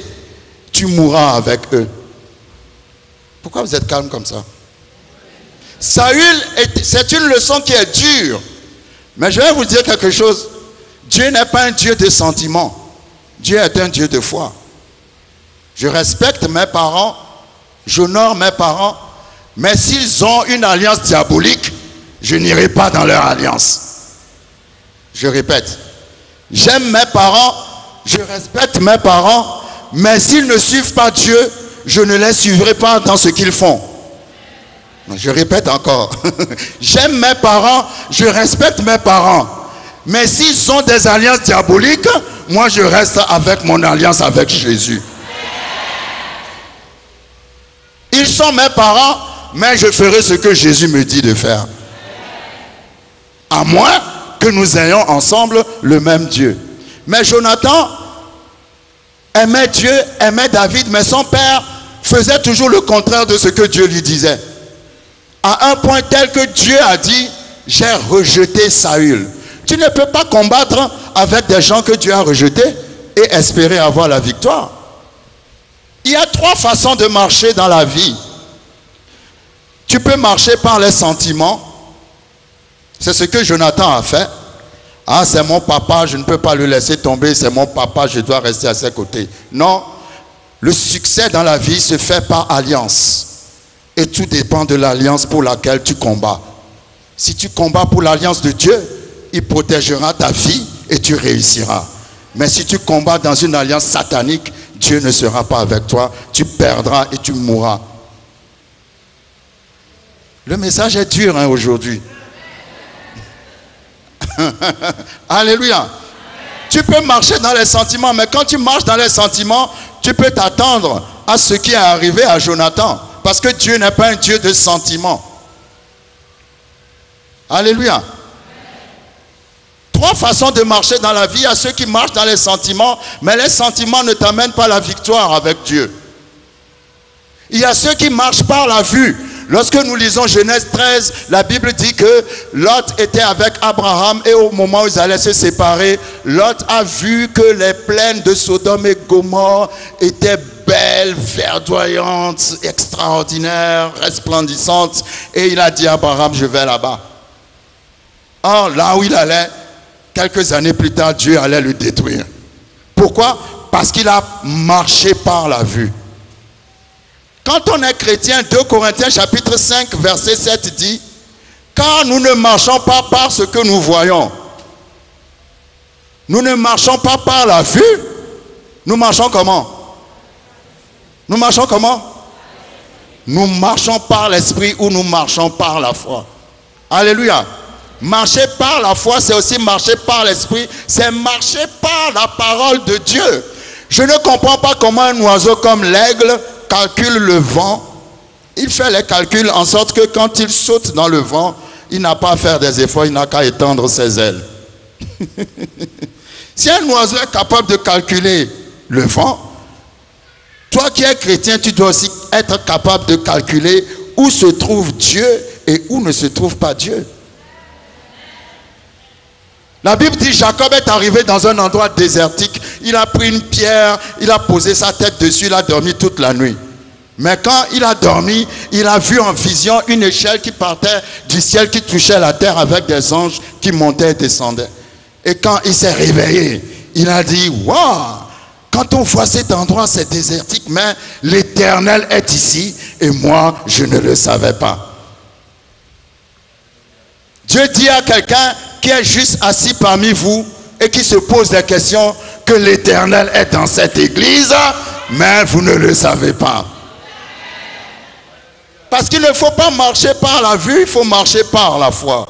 tu mourras avec eux. Pourquoi vous êtes calme comme ça? Saül, c'est une leçon qui est dure. Mais je vais vous dire quelque chose. Dieu n'est pas un Dieu de sentiments. Dieu est un Dieu de foi. Je respecte mes parents, j'honore mes parents, mais s'ils ont une alliance diabolique, je n'irai pas dans leur alliance. Je répète, j'aime mes parents, je respecte mes parents, mais s'ils ne suivent pas Dieu, je ne les suivrai pas dans ce qu'ils font. Je répète encore, j'aime mes parents, je respecte mes parents, mais s'ils ont des alliances diaboliques, moi je reste avec mon alliance avec Jésus. Ils sont mes parents, mais je ferai ce que Jésus me dit de faire. À moins que nous ayons ensemble le même Dieu. Mais Jonathan aimait Dieu, aimait David, mais son père faisait toujours le contraire de ce que Dieu lui disait. À un point tel que Dieu a dit, j'ai rejeté Saül. Tu ne peux pas combattre avec des gens que Dieu a rejetés et espérer avoir la victoire. Il y a trois façons de marcher dans la vie. Tu peux marcher par les sentiments. C'est ce que Jonathan a fait. Ah, c'est mon papa, je ne peux pas le laisser tomber. C'est mon papa, je dois rester à ses côtés. Non, le succès dans la vie se fait par alliance. Et tout dépend de l'alliance pour laquelle tu combats. Si tu combats pour l'alliance de Dieu, il protégera ta vie et tu réussiras. Mais si tu combats dans une alliance satanique, Dieu ne sera pas avec toi. Tu perdras et tu mourras. Le message est dur aujourd'hui. Alléluia. Tu peux marcher dans les sentiments, mais quand tu marches dans les sentiments, tu peux t'attendre à ce qui est arrivé à Jonathan. Parce que Dieu n'est pas un Dieu de sentiments. Alléluia. Trois façons de marcher dans la vie. Il y a ceux qui marchent dans les sentiments, mais les sentiments ne t'amènent pas la victoire avec Dieu. Il y a ceux qui marchent par la vue. Lorsque nous lisons Genèse 13, la Bible dit que Lot était avec Abraham et au moment où ils allaient se séparer, Lot a vu que les plaines de Sodome et Gomorrhe étaient belles, verdoyantes, extraordinaires, resplendissantes. Et il a dit à Abraham, je vais là-bas. Or, là où il allait, quelques années plus tard, Dieu allait le détruire. Pourquoi? Parce qu'il a marché par la vue. Quand on est chrétien, 2 Corinthiens chapitre 5 verset 7 dit, car nous ne marchons pas par ce que nous voyons. Nous ne marchons pas par la vue. Nous marchons comment? Nous marchons comment? Nous marchons par l'esprit ou nous marchons par la foi. Alléluia. Marcher par la foi, c'est aussi marcher par l'esprit. C'est marcher par la parole de Dieu. Je ne comprends pas comment un oiseau comme l'aigle calcule le vent. Il fait les calculs en sorte que quand il saute dans le vent, il n'a pas à faire des efforts, il n'a qu'à étendre ses ailes. Si un oiseau est capable de calculer le vent, toi qui es chrétien, tu dois aussi être capable de calculer où se trouve Dieu et où ne se trouve pas Dieu. La Bible dit Jacob est arrivé dans un endroit désertique. Il a pris une pierre, il a posé sa tête dessus, il a dormi toute la nuit. Mais quand il a dormi, il a vu en vision une échelle qui partait du ciel, qui touchait la terre avec des anges qui montaient et descendaient. Et quand il s'est réveillé, il a dit, waouh, quand on voit cet endroit, c'est désertique, mais l'Éternel est ici et moi, je ne le savais pas. Dieu dit à quelqu'un qui est juste assis parmi vous et qui se pose des questions que l'Éternel est dans cette église, mais vous ne le savez pas. Parce qu'il ne faut pas marcher par la vue, il faut marcher par la foi.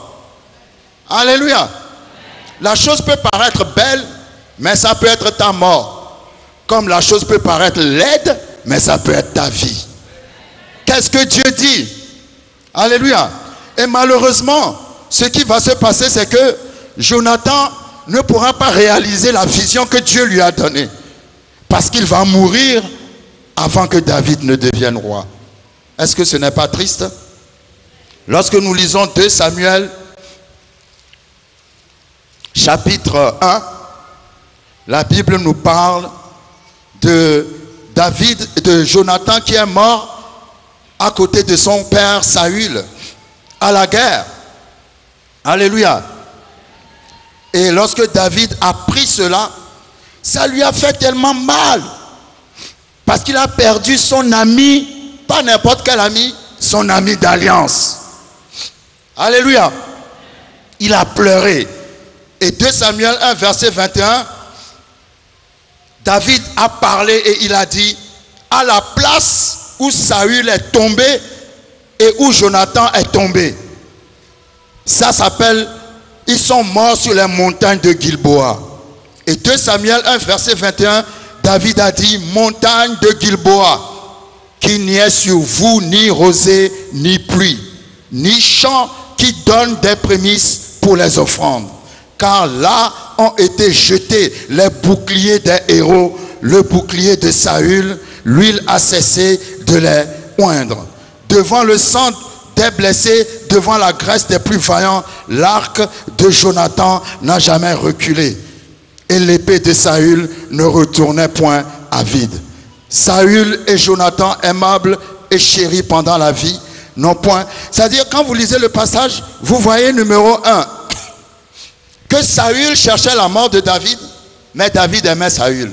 Alléluia. La chose peut paraître belle, mais ça peut être ta mort. Comme la chose peut paraître laide, mais ça peut être ta vie. Qu'est-ce que Dieu dit? Alléluia. Et malheureusement, ce qui va se passer, c'est que Jonathan ne pourra pas réaliser la vision que Dieu lui a donnée. Parce qu'il va mourir avant que David ne devienne roi. Est-ce que ce n'est pas triste? Lorsque nous lisons 2 Samuel, chapitre 1, la Bible nous parle de David, de Jonathan qui est mort à côté de son père Saül à la guerre. Alléluia. Et lorsque David a pris cela, ça lui a fait tellement mal. Parce qu'il a perdu son ami, pas n'importe quel ami, son ami d'alliance. Alléluia. Il a pleuré. Et 2 Samuel 1, verset 21, David a parlé et il a dit, à la place où Saül est tombé et où Jonathan est tombé. Ça s'appelle, ils sont morts sur les montagnes de Gilboa. Et 2 Samuel 1, verset 21, David a dit, montagne de Gilboa, qu'il n'y ait sur vous ni rosée, ni pluie, ni champ qui donne des prémices pour les offrandes. Car là ont été jetés les boucliers des héros, le bouclier de Saül, l'huile a cessé de les oindre. Devant le sang des blessés, devant la graisse des plus vaillants, l'arc de Jonathan n'a jamais reculé. Et l'épée de Saül ne retournait point à vide. Saül et Jonathan, aimables et chéris pendant la vie, non point. C'est-à-dire, quand vous lisez le passage, vous voyez numéro 1, que Saül cherchait la mort de David, mais David aimait Saül.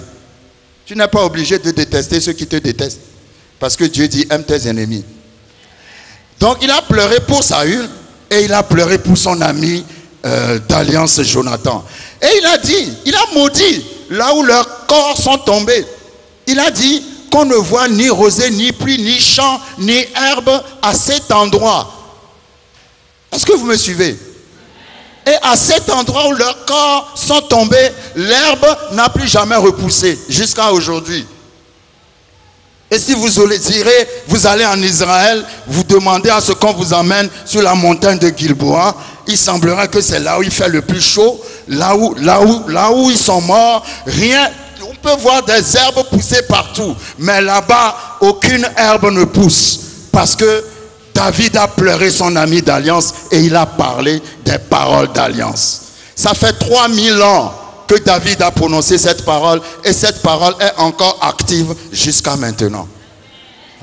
Tu n'es pas obligé de détester ceux qui te détestent, parce que Dieu dit, aime tes ennemis. Donc, il a pleuré pour Saül, et il a pleuré pour son ami d'alliance Jonathan. Et il a dit, il a maudit là où leurs corps sont tombés. Il a dit qu'on ne voit ni rosée, ni pluie, ni champ, ni herbe à cet endroit. Est-ce que vous me suivez? Et à cet endroit où leurs corps sont tombés, l'herbe n'a plus jamais repoussé jusqu'à aujourd'hui. Et si vous irez, vous allez en Israël, vous demandez à ce qu'on vous emmène sur la montagne de Gilboa, il semblerait que c'est là où il fait le plus chaud, là où ils sont morts, rien. On peut voir des herbes pousser partout, mais là-bas, aucune herbe ne pousse. Parce que David a pleuré son ami d'alliance et il a parlé des paroles d'alliance. Ça fait 3000 ans que David a prononcé cette parole et cette parole est encore active jusqu'à maintenant.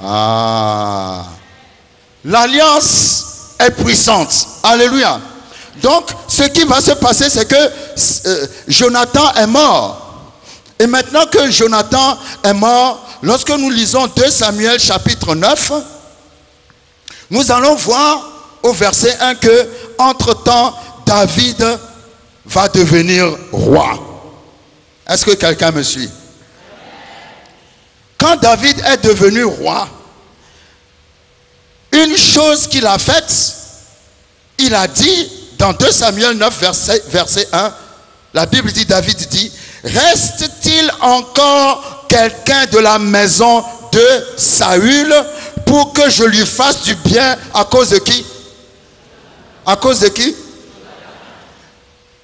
Ah. L'alliance est puissante. Alléluia. Donc, ce qui va se passer, c'est que Jonathan est mort. Et maintenant que Jonathan est mort, lorsque nous lisons 2 Samuel chapitre 9, nous allons voir au verset 1 que, entre-temps, David va devenir roi. Est-ce que quelqu'un me suit? Quand David est devenu roi, une chose qu'il a faite, il a dit dans 2 Samuel 9, verset 1, la Bible dit, David dit, reste-t-il encore quelqu'un de la maison de Saül pour que je lui fasse du bien à cause de qui? À cause de qui?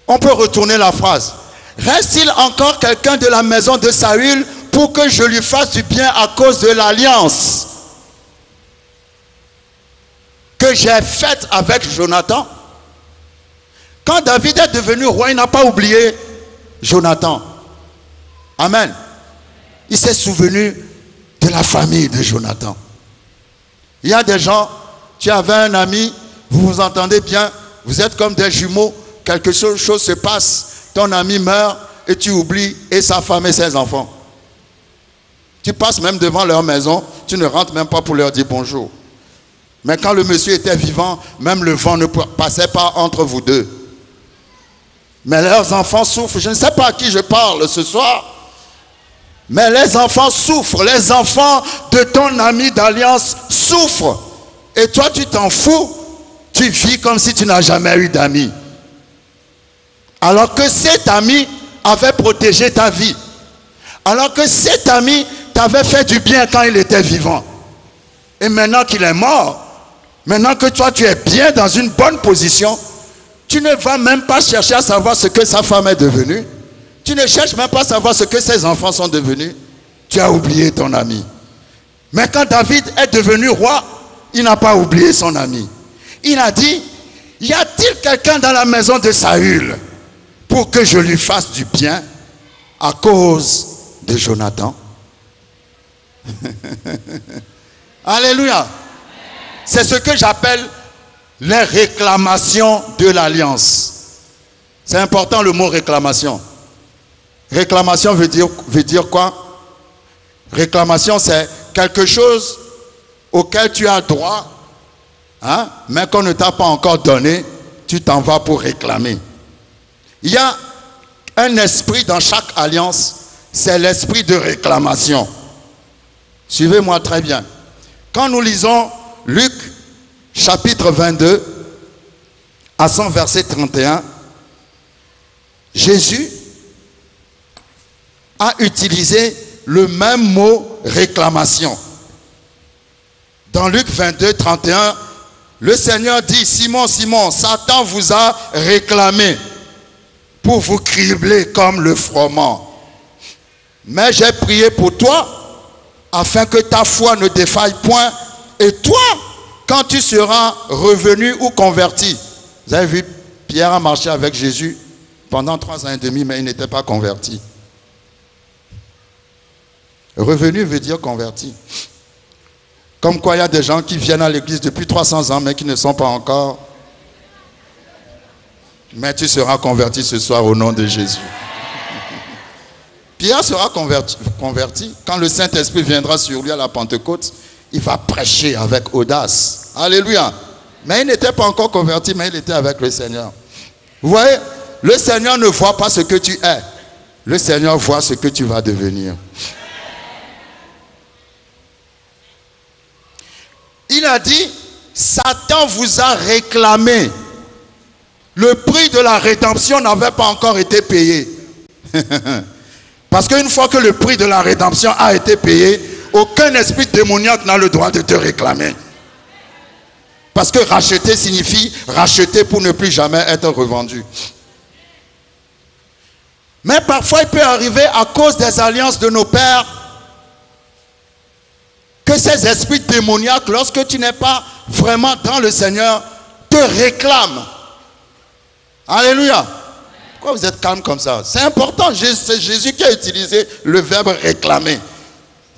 On peut retourner la phrase. Reste-t-il encore quelqu'un de la maison de Saül pour que je lui fasse du bien à cause de l'alliance que j'ai faite avec Jonathan? Quand David est devenu roi, il n'a pas oublié Jonathan. Amen. Il s'est souvenu de la famille de Jonathan. Il y a des gens, tu avais un ami, vous vous entendez bien, vous êtes comme des jumeaux, quelque chose se passe, ton ami meurt et tu oublies, et sa femme et ses enfants. Tu passes même devant leur maison, tu ne rentres même pas pour leur dire bonjour. Mais quand le monsieur était vivant, même le vent ne passait pas entre vous deux. Mais leurs enfants souffrent. Je ne sais pas à qui je parle ce soir. Mais les enfants souffrent. Les enfants de ton ami d'alliance souffrent. Et toi, tu t'en fous. Tu vis comme si tu n'as jamais eu d'amis. Alors que cet ami avait protégé ta vie. Alors que cet ami t'avait fait du bien quand il était vivant. Et maintenant qu'il est mort, maintenant que toi, tu es bien dans une bonne position, tu ne vas même pas chercher à savoir ce que sa femme est devenue. Tu ne cherches même pas à savoir ce que ses enfants sont devenus. Tu as oublié ton ami. Mais quand David est devenu roi, il n'a pas oublié son ami. Il a dit, y a-t-il quelqu'un dans la maison de Saül pour que je lui fasse du bien à cause de Jonathan? Alléluia. C'est ce que j'appelle les réclamations de l'alliance. C'est important le mot réclamation. Réclamation veut dire quoi? Réclamation, c'est quelque chose auquel tu as droit, hein, mais qu'on ne t'a pas encore donné, tu t'en vas pour réclamer. Il y a un esprit dans chaque alliance, c'est l'esprit de réclamation. Suivez-moi très bien. Quand nous lisons Luc chapitre 22 à son verset 31, Jésus a utilisé le même mot réclamation. Dans Luc 22, 31, le Seigneur dit, Simon, Simon, Satan vous a réclamé pour vous cribler comme le froment. Mais j'ai prié pour toi, afin que ta foi ne défaille point. Et toi, quand tu seras revenu ou converti, vous avez vu, Pierre a marché avec Jésus pendant 3 ans et demi, mais il n'était pas converti. Revenu veut dire converti. Comme quoi il y a des gens qui viennent à l'église depuis 300 ans, mais qui ne sont pas encore. Mais tu seras converti ce soir au nom de Jésus. Pierre sera converti quand le Saint-Esprit viendra sur lui à la Pentecôte. Il va prêcher avec audace. Alléluia. Mais il n'était pas encore converti, mais il était avec le Seigneur. Vous voyez, le Seigneur ne voit pas ce que tu es. Le Seigneur voit ce que tu vas devenir. Il a dit, Satan vous a réclamé. Le prix de la rédemption n'avait pas encore été payé. Parce qu'une fois que le prix de la rédemption a été payé, aucun esprit démoniaque n'a le droit de te réclamer. Parce que racheter signifie racheter pour ne plus jamais être revendu. Mais parfois il peut arriver à cause des alliances de nos pères que ces esprits démoniaques, lorsque tu n'es pas vraiment dans le Seigneur, te réclament. Alléluia. Pourquoi vous êtes calme comme ça? C'est important, c'est Jésus qui a utilisé le verbe réclamer.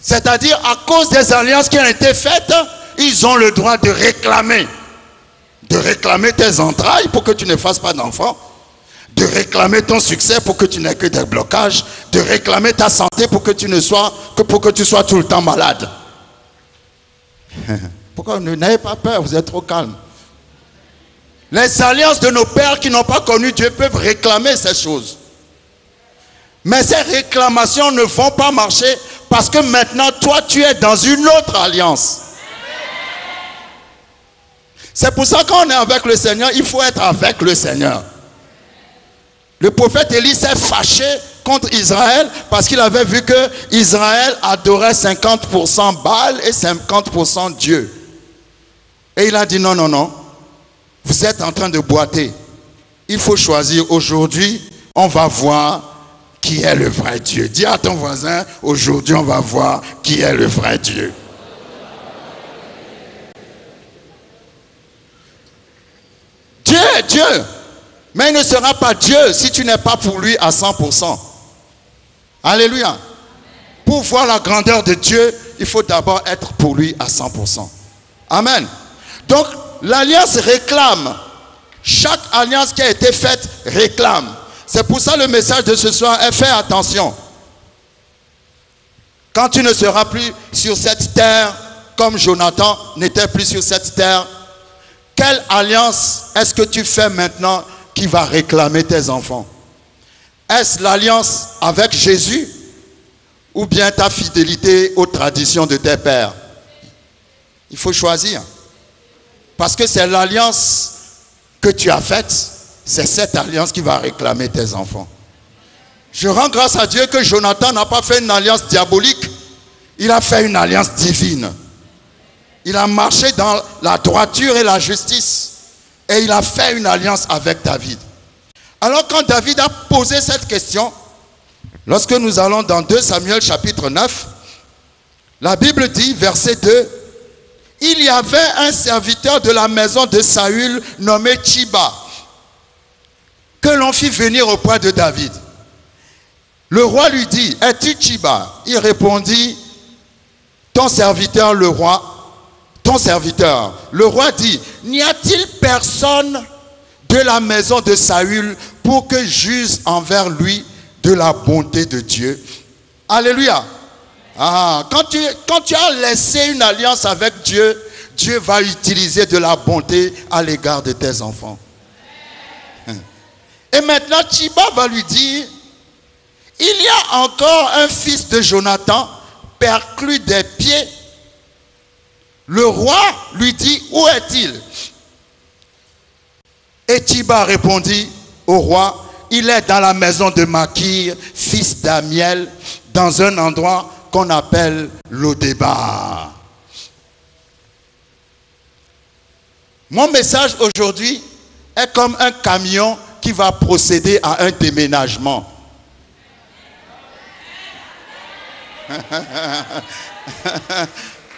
C'est-à-dire, à cause des alliances qui ont été faites, ils ont le droit de réclamer. De réclamer tes entrailles pour que tu ne fasses pas d'enfants. De réclamer ton succès pour que tu n'aies que des blocages. De réclamer ta santé pour que tu sois tout le temps malade. Pourquoi? N'ayez pas peur, vous êtes trop calme. Les alliances de nos pères qui n'ont pas connu Dieu peuvent réclamer ces choses. Mais ces réclamations ne vont pas marcher parce que maintenant, toi, tu es dans une autre alliance. C'est pour ça que quand on est avec le Seigneur, il faut être avec le Seigneur. Le prophète Élie s'est fâché contre Israël parce qu'il avait vu que Israël adorait 50% Baal et 50% Dieu. Et il a dit non, non, non. Vous êtes en train de boiter. Il faut choisir. Aujourd'hui, on va voir qui est le vrai Dieu. Dis à ton voisin, aujourd'hui on va voir qui est le vrai Dieu. Dieu est Dieu, mais il ne sera pas Dieu si tu n'es pas pour lui à 100%. Alléluia. Pour voir la grandeur de Dieu, il faut d'abord être pour lui à 100%. Amen. Donc, l'alliance réclame. Chaque alliance qui a été faite réclame. C'est pour ça le message de ce soir est fais attention. Quand tu ne seras plus sur cette terre, comme Jonathan n'était plus sur cette terre, quelle alliance est-ce que tu fais maintenant qui va réclamer tes enfants? Est-ce l'alliance avec Jésus ou bien ta fidélité aux traditions de tes pères? Il faut choisir. Parce que c'est l'alliance que tu as faite, c'est cette alliance qui va réclamer tes enfants. Je rends grâce à Dieu que Jonathan n'a pas fait une alliance diabolique, il a fait une alliance divine. Il a marché dans la droiture et la justice. Et il a fait une alliance avec David. Alors quand David a posé cette question, lorsque nous allons dans 2 Samuel chapitre 9, la Bible dit, verset 2, « Il y avait un serviteur de la maison de Saül nommé Tchiba, que l'on fit venir auprès de David. Le roi lui dit, « Es-tu Tchiba » Il répondit, « Ton serviteur le roi. » Ton serviteur. Le roi dit, n'y a-t-il personne de la maison de Saül pour que j'use envers lui de la bonté de Dieu? Alléluia. Ah, quand tu as laissé une alliance avec Dieu, Dieu va utiliser de la bonté à l'égard de tes enfants. Et maintenant, Tchiba va lui dire, il y a encore un fils de Jonathan, perclus des pieds. Le roi lui dit, où est-il? Et Tchiba répondit au roi, il est dans la maison de Makir, fils d'Amiel, dans un endroit qu'on appelle Lodébar. Mon message aujourd'hui est comme un camion qui va procéder à un déménagement.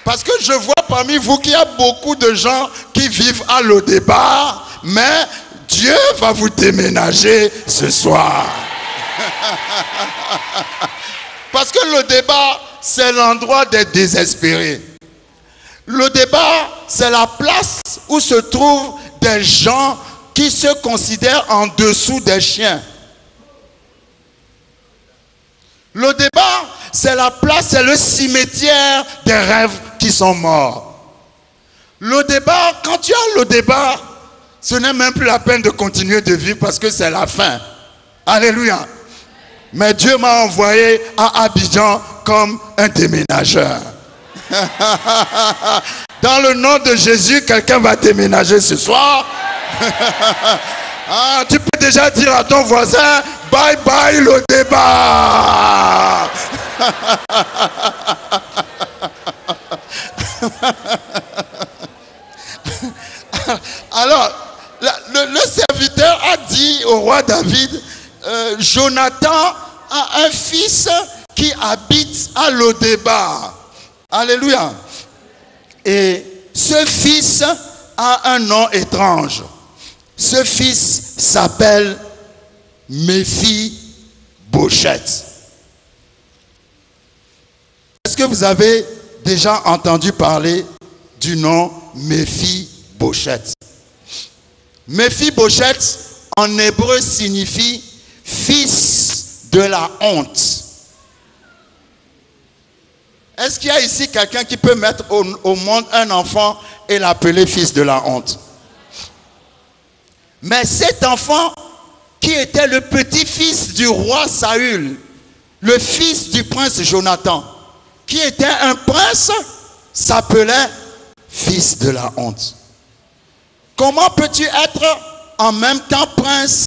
Parce que je vois parmi vous qu'il y a beaucoup de gens qui vivent à Lodébar, mais Dieu va vous déménager ce soir. Parce que Lodébar, c'est l'endroit des désespérés. Lodébar, c'est la place où se trouvent des gens qui se considèrent en dessous des chiens. Lodébar, c'est la place, c'est le cimetière des rêves qui sont morts. Lodébar, quand tu as Lodébar, ce n'est même plus la peine de continuer de vivre parce que c'est la fin. Alléluia. Mais Dieu m'a envoyé à Abidjan comme un déménageur. Dans le nom de Jésus, quelqu'un va déménager ce soir. Ah, tu peux déjà dire à ton voisin, bye bye Lodébar. Alors, le serviteur a dit au roi David, Jonathan a un fils qui habite à Lodébar. Alléluia. Et ce fils a un nom étrange. Ce fils s'appelle Méphi-Bosheth. Est-ce que vous avez déjà entendu parler du nom Méphi-Bosheth? Méphi-Bosheth en hébreu signifie fils de la honte. Est-ce qu'il y a ici quelqu'un qui peut mettre au monde un enfant et l'appeler fils de la honte? Mais cet enfant qui était le petit-fils du roi Saül, le fils du prince Jonathan, qui était un prince, s'appelait fils de la honte. Comment peux-tu être en même temps prince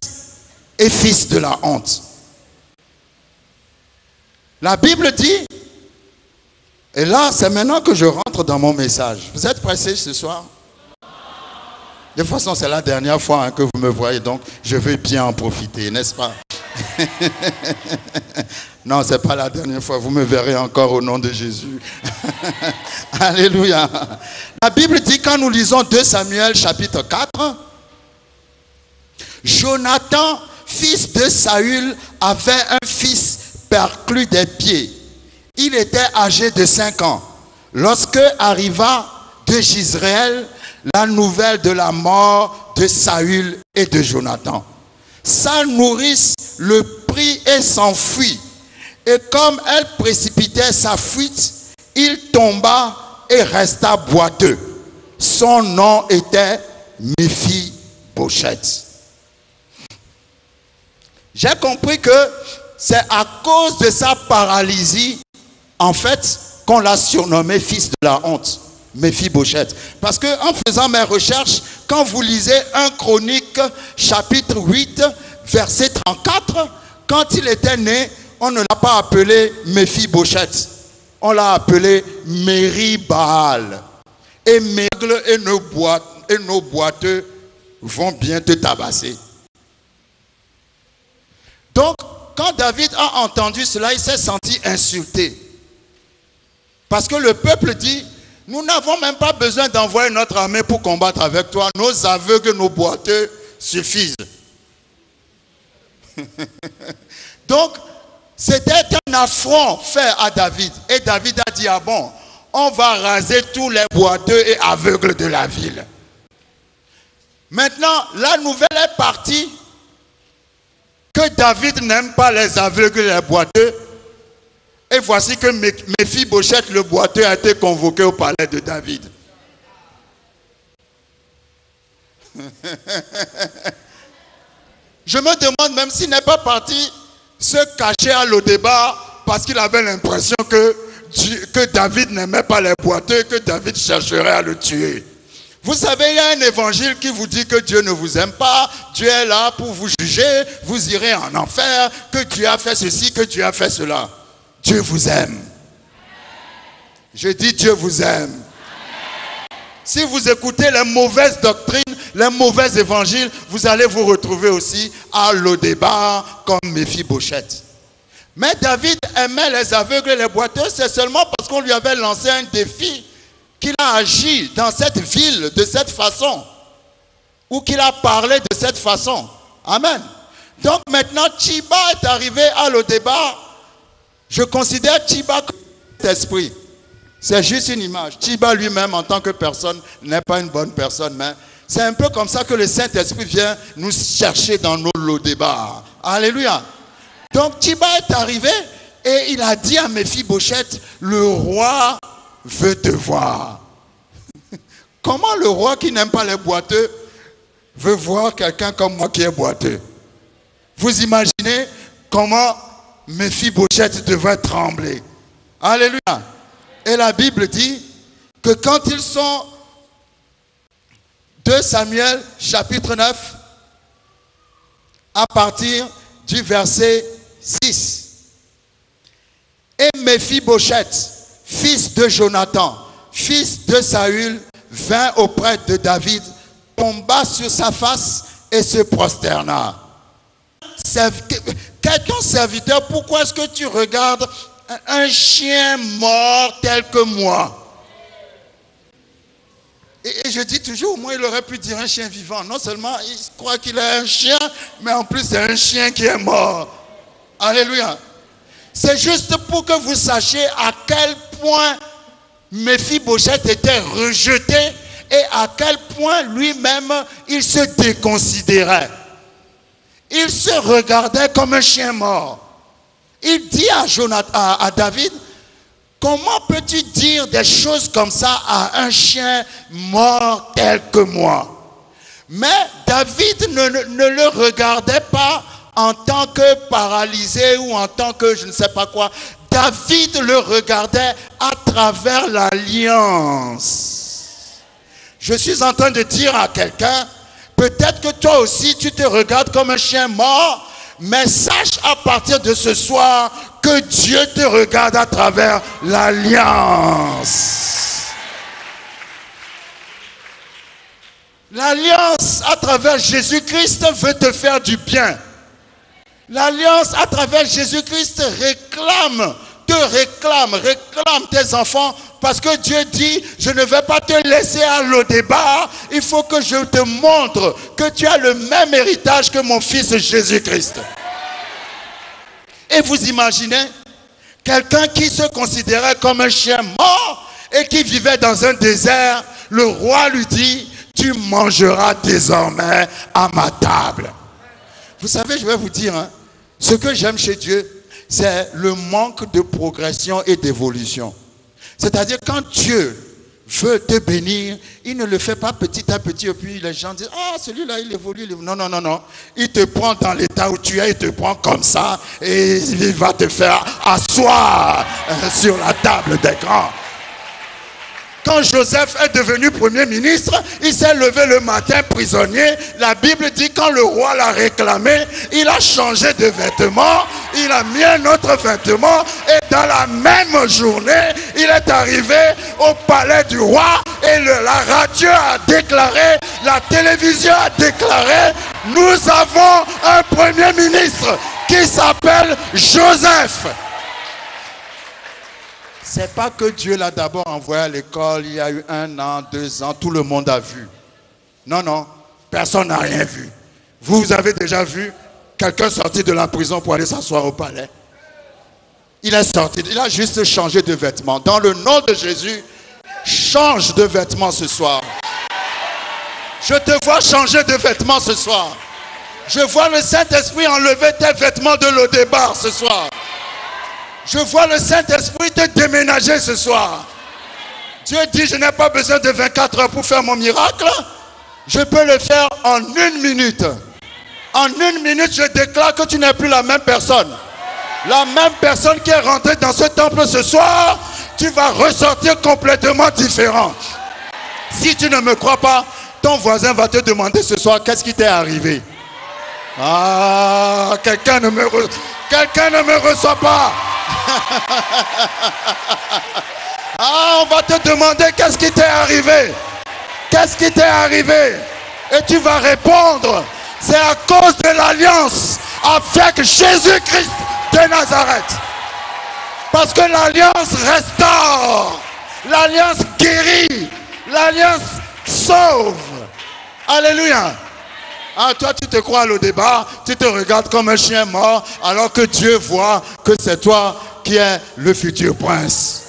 et fils de la honte? La Bible dit, et là c'est maintenant que je rentre dans mon message. Vous êtes pressés ce soir? De toute façon c'est la dernière fois que vous me voyez, donc je vais bien en profiter, n'est-ce pas? Non, c'est pas la dernière fois, vous me verrez encore au nom de Jésus. Alléluia. La Bible dit, quand nous lisons 2 Samuel chapitre 4, Jonathan, fils de Saül, avait un fils perclus des pieds. Il était âgé de 5 ans. Lorsque arriva de Jezreel la nouvelle de la mort de Saül et de Jonathan, sa nourrice le prit et s'enfuit. Et comme elle précipitait sa fuite, il tomba et resta boiteux. Son nom était Méphi-Bochette. J'ai compris que c'est à cause de sa paralysie, en fait, qu'on l'a surnommé fils de la honte, Méphi-Bochette. Parce que en faisant mes recherches, quand vous lisez 1 Chronique, chapitre 8, verset 34, quand il était né, on ne l'a pas appelé Méphi-Bochette. On l'a appelé Méri-Baal. Et Mègle et nos boiteux vont bien te tabasser. Donc, quand David a entendu cela, il s'est senti insulté. Parce que le peuple dit, nous n'avons même pas besoin d'envoyer notre armée pour combattre avec toi. Nos aveugles, nos boiteux suffisent. Donc, c'était un affront fait à David. Et David a dit, ah bon, on va raser tous les boiteux et aveugles de la ville. Maintenant, la nouvelle est partie que David n'aime pas les aveugles et les boiteux. Et voici que Méphi-Bochette, le boiteux, a été convoqué au palais de David. Je me demande même s'il n'est pas parti se cacher à Lo-Débar parce qu'il avait l'impression que David n'aimait pas les boiteux, que David chercherait à le tuer. Vous savez, il y a un évangile qui vous dit que Dieu ne vous aime pas, Dieu est là pour vous juger, vous irez en enfer, que Dieu a fait ceci, que Dieu a fait cela. Dieu vous aime. Je dis Dieu vous aime. Si vous écoutez les mauvaises doctrines, les mauvais évangiles, vous allez vous retrouver aussi à Lo-Débar comme Méphi-Bochette. Mais David aimait les aveugles et les boiteux, c'est seulement parce qu'on lui avait lancé un défi qu'il a agi dans cette ville de cette façon, ou qu'il a parlé de cette façon. Amen. Donc maintenant, Tchiba est arrivé à Lo-Débar. Je considère Tchiba comme un esprit. C'est juste une image. Tchiba lui-même, en tant que personne, n'est pas une bonne personne, mais c'est un peu comme ça que le Saint-Esprit vient nous chercher dans nos Lo-Débar. Alléluia. Donc Tchiba est arrivé et il a dit à Méphi-Bochette, le roi veut te voir. Comment le roi qui n'aime pas les boiteux veut voir quelqu'un comme moi qui est boiteux? Vous imaginez comment Méphi-Bochette devrait trembler. Alléluia. Et la Bible dit que quand ils sont 2 Samuel chapitre 9 à partir du verset 6. Et Méphi-Bochette, fils de Jonathan, fils de Saül, vint auprès de David, tomba sur sa face et se prosterna. Quel ton serviteur, pourquoi est-ce que tu regardes un chien mort tel que moi? Et je dis toujours, moi il aurait pu dire un chien vivant. Non seulement il croit qu'il est un chien, mais en plus c'est un chien qui est mort. Alléluia. C'est juste pour que vous sachiez à quel point Méphi-Bochette était rejeté et à quel point lui-même il se déconsidérait. Il se regardait comme un chien mort. Il dit à David, comment peux-tu dire des choses comme ça à un chien mort tel que moi? Mais David ne le regardait pas en tant que paralysé ou en tant que je ne sais pas quoi. David le regardait à travers l'alliance. Je suis en train de dire à quelqu'un, peut-être que toi aussi tu te regardes comme un chien mort, mais sache à partir de ce soir que Dieu te regarde à travers l'alliance. L'alliance à travers Jésus-Christ veut te faire du bien. L'alliance à travers Jésus-Christ réclame tes enfants, parce que Dieu dit, je ne vais pas te laisser à Lo-Débar, il faut que je te montre que tu as le même héritage que mon fils Jésus-Christ. Et vous imaginez, quelqu'un qui se considérait comme un chien mort et qui vivait dans un désert, le roi lui dit, tu mangeras désormais à ma table. Vous savez, je vais vous dire, hein, ce que j'aime chez Dieu, c'est le manque de progression et d'évolution. C'est-à-dire, quand Dieu veut te bénir, il ne le fait pas petit à petit, et puis les gens disent, ah, celui-là, il évolue. Non, non, non, non. Il te prend dans l'état où tu es, il te prend comme ça, et il va te faire asseoir sur la table des grands. Quand Joseph est devenu premier ministre, il s'est levé le matin prisonnier. La Bible dit quand le roi l'a réclamé, il a changé de vêtements, il a mis un autre vêtement et dans la même journée, il est arrivé au palais du roi et la radio a déclaré, la télévision a déclaré, nous avons un premier ministre qui s'appelle Joseph. C'est pas que Dieu l'a d'abord envoyé à l'école, il y a eu 1 an, 2 ans, tout le monde a vu. Non, non, personne n'a rien vu. Vous avez déjà vu quelqu'un sortir de la prison pour aller s'asseoir au palais? Il est sorti, il a juste changé de vêtements. Dans le nom de Jésus, change de vêtements ce soir. Je te vois changer de vêtements ce soir. Je vois le Saint-Esprit enlever tes vêtements de Lo-Débar ce soir. Je vois le Saint-Esprit te déménager ce soir. Dieu dit, je n'ai pas besoin de 24 heures pour faire mon miracle. Je peux le faire en 1 minute. En 1 minute, je déclare que tu n'es plus la même personne. La même personne qui est rentrée dans ce temple ce soir, tu vas ressortir complètement différent. Si tu ne me crois pas, ton voisin va te demander ce soir, qu'est-ce qui t'est arrivé? Ah, quelqu'un ne me reçoit pas. Ah, on va te demander qu'est-ce qui t'est arrivé. Qu'est-ce qui t'est arrivé? Et tu vas répondre, c'est à cause de l'alliance avec Jésus-Christ de Nazareth. Parce que l'alliance restaure, l'alliance guérit, l'alliance sauve. Alléluia. Ah, toi, tu te crois à Lo-Débar, tu te regardes comme un chien mort, alors que Dieu voit que c'est toi qui es le futur prince.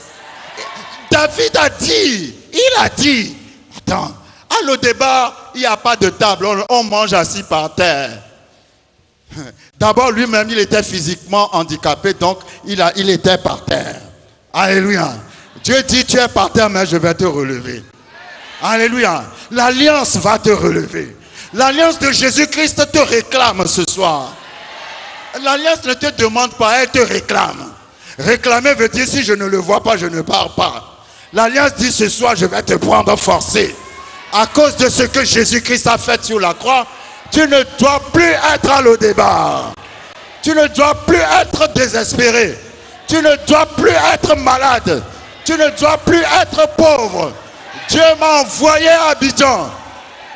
David a dit, attends, à Lo-Débar, il n'y a pas de table, on mange assis par terre. D'abord, lui-même, il était physiquement handicapé, donc il était par terre. Alléluia. Dieu dit, tu es par terre, mais je vais te relever. Alléluia. L'alliance va te relever. L'alliance de Jésus-Christ te réclame ce soir. L'alliance ne te demande pas, elle te réclame. Réclamer veut dire si je ne le vois pas, je ne pars pas. L'alliance dit ce soir, je vais te prendre forcé. À cause de ce que Jésus-Christ a fait sur la croix, tu ne dois plus être à Lo-Débar. Tu ne dois plus être désespéré. Tu ne dois plus être malade. Tu ne dois plus être pauvre. Dieu m'a envoyé à Abidjan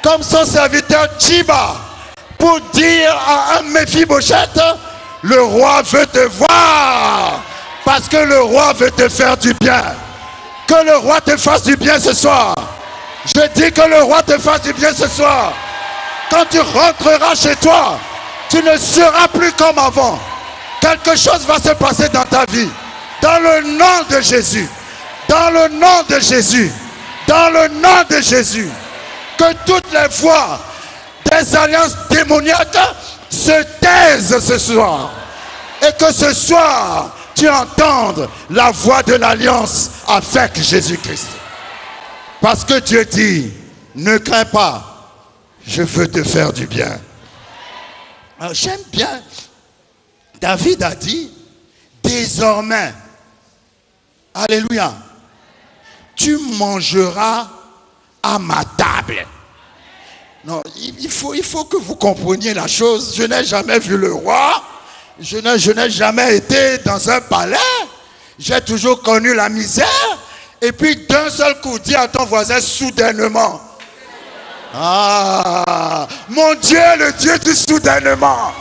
comme son serviteur Chiba pour dire à un Mephibosheth, le roi veut te voir parce que le roi veut te faire du bien. Que le roi te fasse du bien ce soir. Je dis que le roi te fasse du bien ce soir. Quand tu rentreras chez toi, tu ne seras plus comme avant. Quelque chose va se passer dans ta vie. Dans le nom de Jésus. Dans le nom de Jésus. Dans le nom de Jésus. Que toutes les voix des alliances démoniaques se taisent ce soir. Et que ce soir, tu entendes la voix de l'alliance avec Jésus-Christ. Parce que Dieu dit, ne crains pas, je veux te faire du bien. J'aime bien, David a dit, désormais, alléluia, tu mangeras à ma table. table. Non, il faut que vous compreniez la chose. Je n'ai jamais vu le roi. Je n'ai jamais été dans un palais. J'ai toujours connu la misère. Et puis d'un seul coup, dis à ton voisin soudainement. Ah, mon Dieu, le Dieu du soudainement.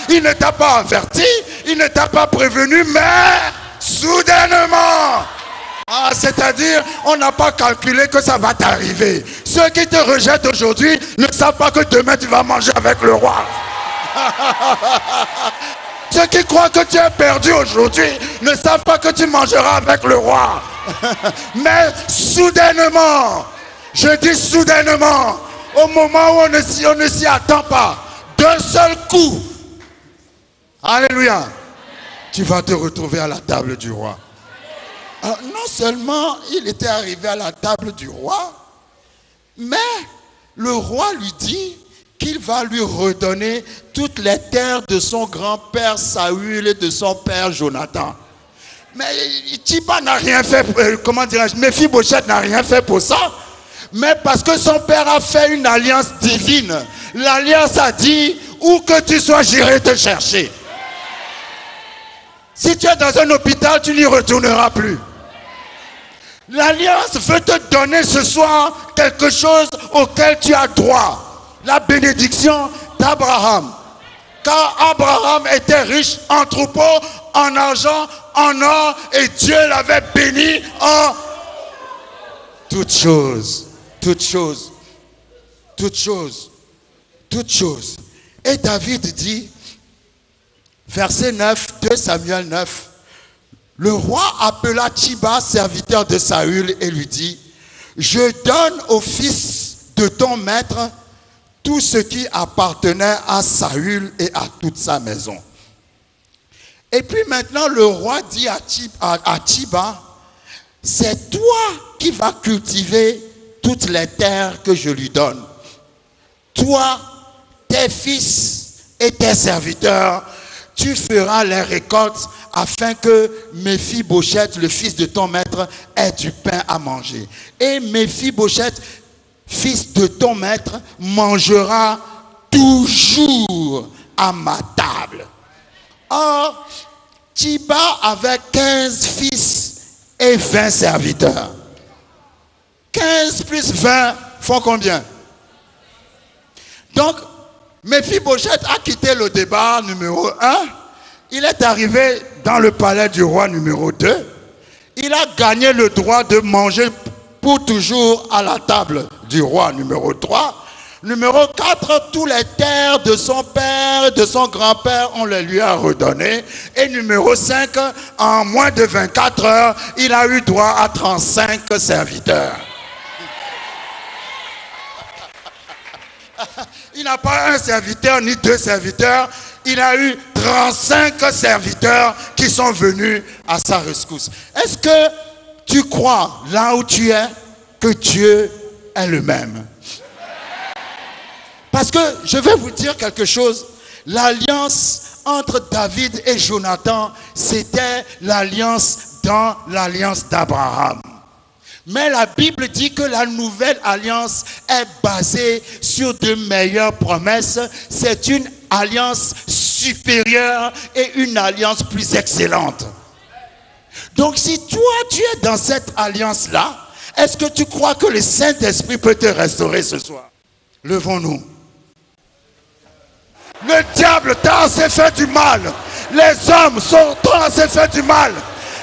Il ne t'a pas averti, il ne t'a pas prévenu, mais soudainement. Ah, c'est-à-dire, on n'a pas calculé que ça va t'arriver. Ceux qui te rejettent aujourd'hui ne savent pas que demain tu vas manger avec le roi. Ceux qui croient que tu es perdu aujourd'hui ne savent pas que tu mangeras avec le roi. Mais soudainement, je dis soudainement, au moment où on ne s'y attend pas, d'un seul coup, alléluia, tu vas te retrouver à la table du roi. Alors, non seulement il était arrivé à la table du roi, mais le roi lui dit qu'il va lui redonner toutes les terres de son grand-père Saül et de son père Jonathan. Mais Tchiba n'a rien fait, comment dirais-je, Méphibosheth n'a rien fait pour ça. Mais parce que son père a fait une alliance divine. L'alliance a dit, où que tu sois, j'irai te chercher. Si tu es dans un hôpital, tu n'y retourneras plus. L'alliance veut te donner ce soir quelque chose auquel tu as droit. La bénédiction d'Abraham. Car Abraham était riche en troupeaux, en argent, en or, et Dieu l'avait béni en toutes choses. Toutes choses. Toutes choses. Toutes choses. Et David dit, verset 9, 2 Samuel 9, le roi appela Tchiba, serviteur de Saül, et lui dit, je donne au fils de ton maître tout ce qui appartenait à Saül et à toute sa maison. Et puis maintenant, le roi dit à Tchiba, c'est toi qui vas cultiver toutes les terres que je lui donne. Toi, tes fils et tes serviteurs, tu feras les récoltes afin que Méphibosheth, le fils de ton maître, ait du pain à manger. Et Méphibosheth, fils de ton maître, mangera toujours à ma table. Or, Tchiba avait 15 fils et 20 serviteurs. 15 plus 20 font combien? Donc, Méphibosheth a quitté le débat numéro 1. Il est arrivé dans le palais du roi numéro 2. Il a gagné le droit de manger pour toujours à la table du roi numéro 3. Numéro 4, tous les terres de son père et de son grand-père, on les lui a redonnées. Et numéro 5, en moins de 24 heures, il a eu droit à 35 serviteurs. Il n'a pas un serviteur ni 2 serviteurs. Il a eu 35 serviteurs qui sont venus à sa rescousse. Est-ce que tu crois, là où tu es, que Dieu est le même? Parce que je vais vous dire quelque chose. L'alliance entre David et Jonathan, c'était l'alliance dans l'alliance d'Abraham. Mais la Bible dit que la nouvelle alliance est basée sur de meilleures promesses. C'est une alliance supérieure et une alliance plus excellente. Donc si toi tu es dans cette alliance-là, est-ce que tu crois que le Saint-Esprit peut te restaurer ce soir? Levons-nous. Le diable t'a assez fait du mal. Les hommes t'ont assez fait du mal.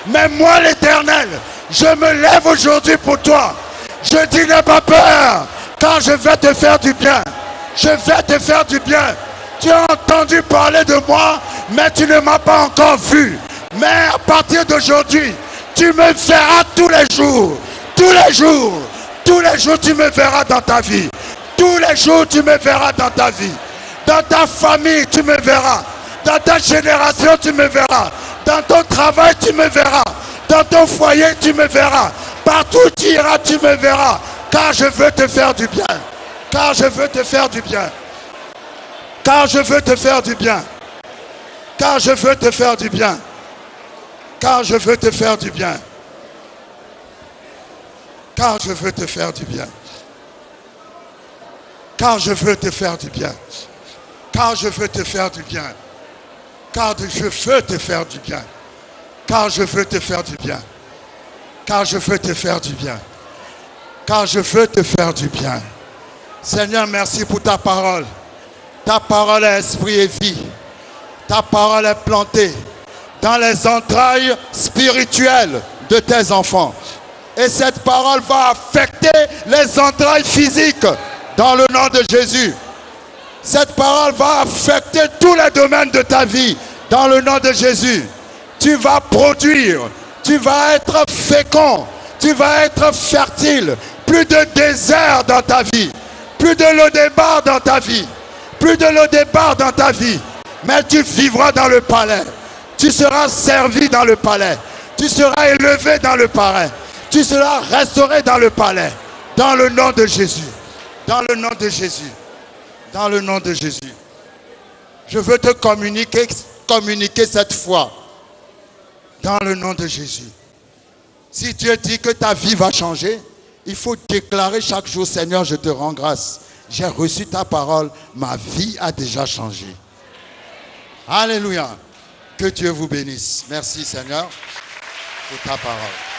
Mais moi l'Éternel, je me lève aujourd'hui pour toi. Je dis n'aie pas peur, car je vais te faire du bien. Je vais te faire du bien. Tu as entendu parler de moi, mais tu ne m'as pas encore vu. Mais à partir d'aujourd'hui, tu me verras tous les jours. Tous les jours. Tous les jours, tu me verras dans ta vie. Tous les jours, tu me verras dans ta vie. Dans ta famille, tu me verras. Dans ta génération, tu me verras. Dans ton travail, tu me verras. Dans ton foyer, tu me verras. Partout où tu iras, tu me verras. Car je veux te faire du bien. Car je veux te faire du bien. Car je veux te faire du bien. Car je veux te faire du bien. Car je veux te faire du bien. Car je veux te faire du bien. Car je veux te faire du bien. Car je veux te faire du bien. Car je veux te faire du bien. Car je veux te faire du bien. Car je veux te faire du bien. Car je veux te faire du bien. Seigneur, merci pour ta parole. Ta parole est esprit et vie. Ta parole est plantée dans les entrailles spirituelles de tes enfants. Et cette parole va affecter les entrailles physiques dans le nom de Jésus. Cette parole va affecter tous les domaines de ta vie dans le nom de Jésus. Tu vas produire, tu vas être fécond, tu vas être fertile. Plus de désert dans ta vie, plus de Lodébar dans ta vie, plus de Lodébar dans ta vie. Mais tu vivras dans le palais, tu seras servi dans le palais, tu seras élevé dans le palais, tu seras restauré dans le palais. Dans le nom de Jésus, dans le nom de Jésus, dans le nom de Jésus. Je veux te communiquer cette foi. Dans le nom de Jésus. Si Dieu dit que ta vie va changer, il faut déclarer chaque jour, Seigneur, je te rends grâce. J'ai reçu ta parole, ma vie a déjà changé. Alléluia. Que Dieu vous bénisse. Merci Seigneur pour ta parole.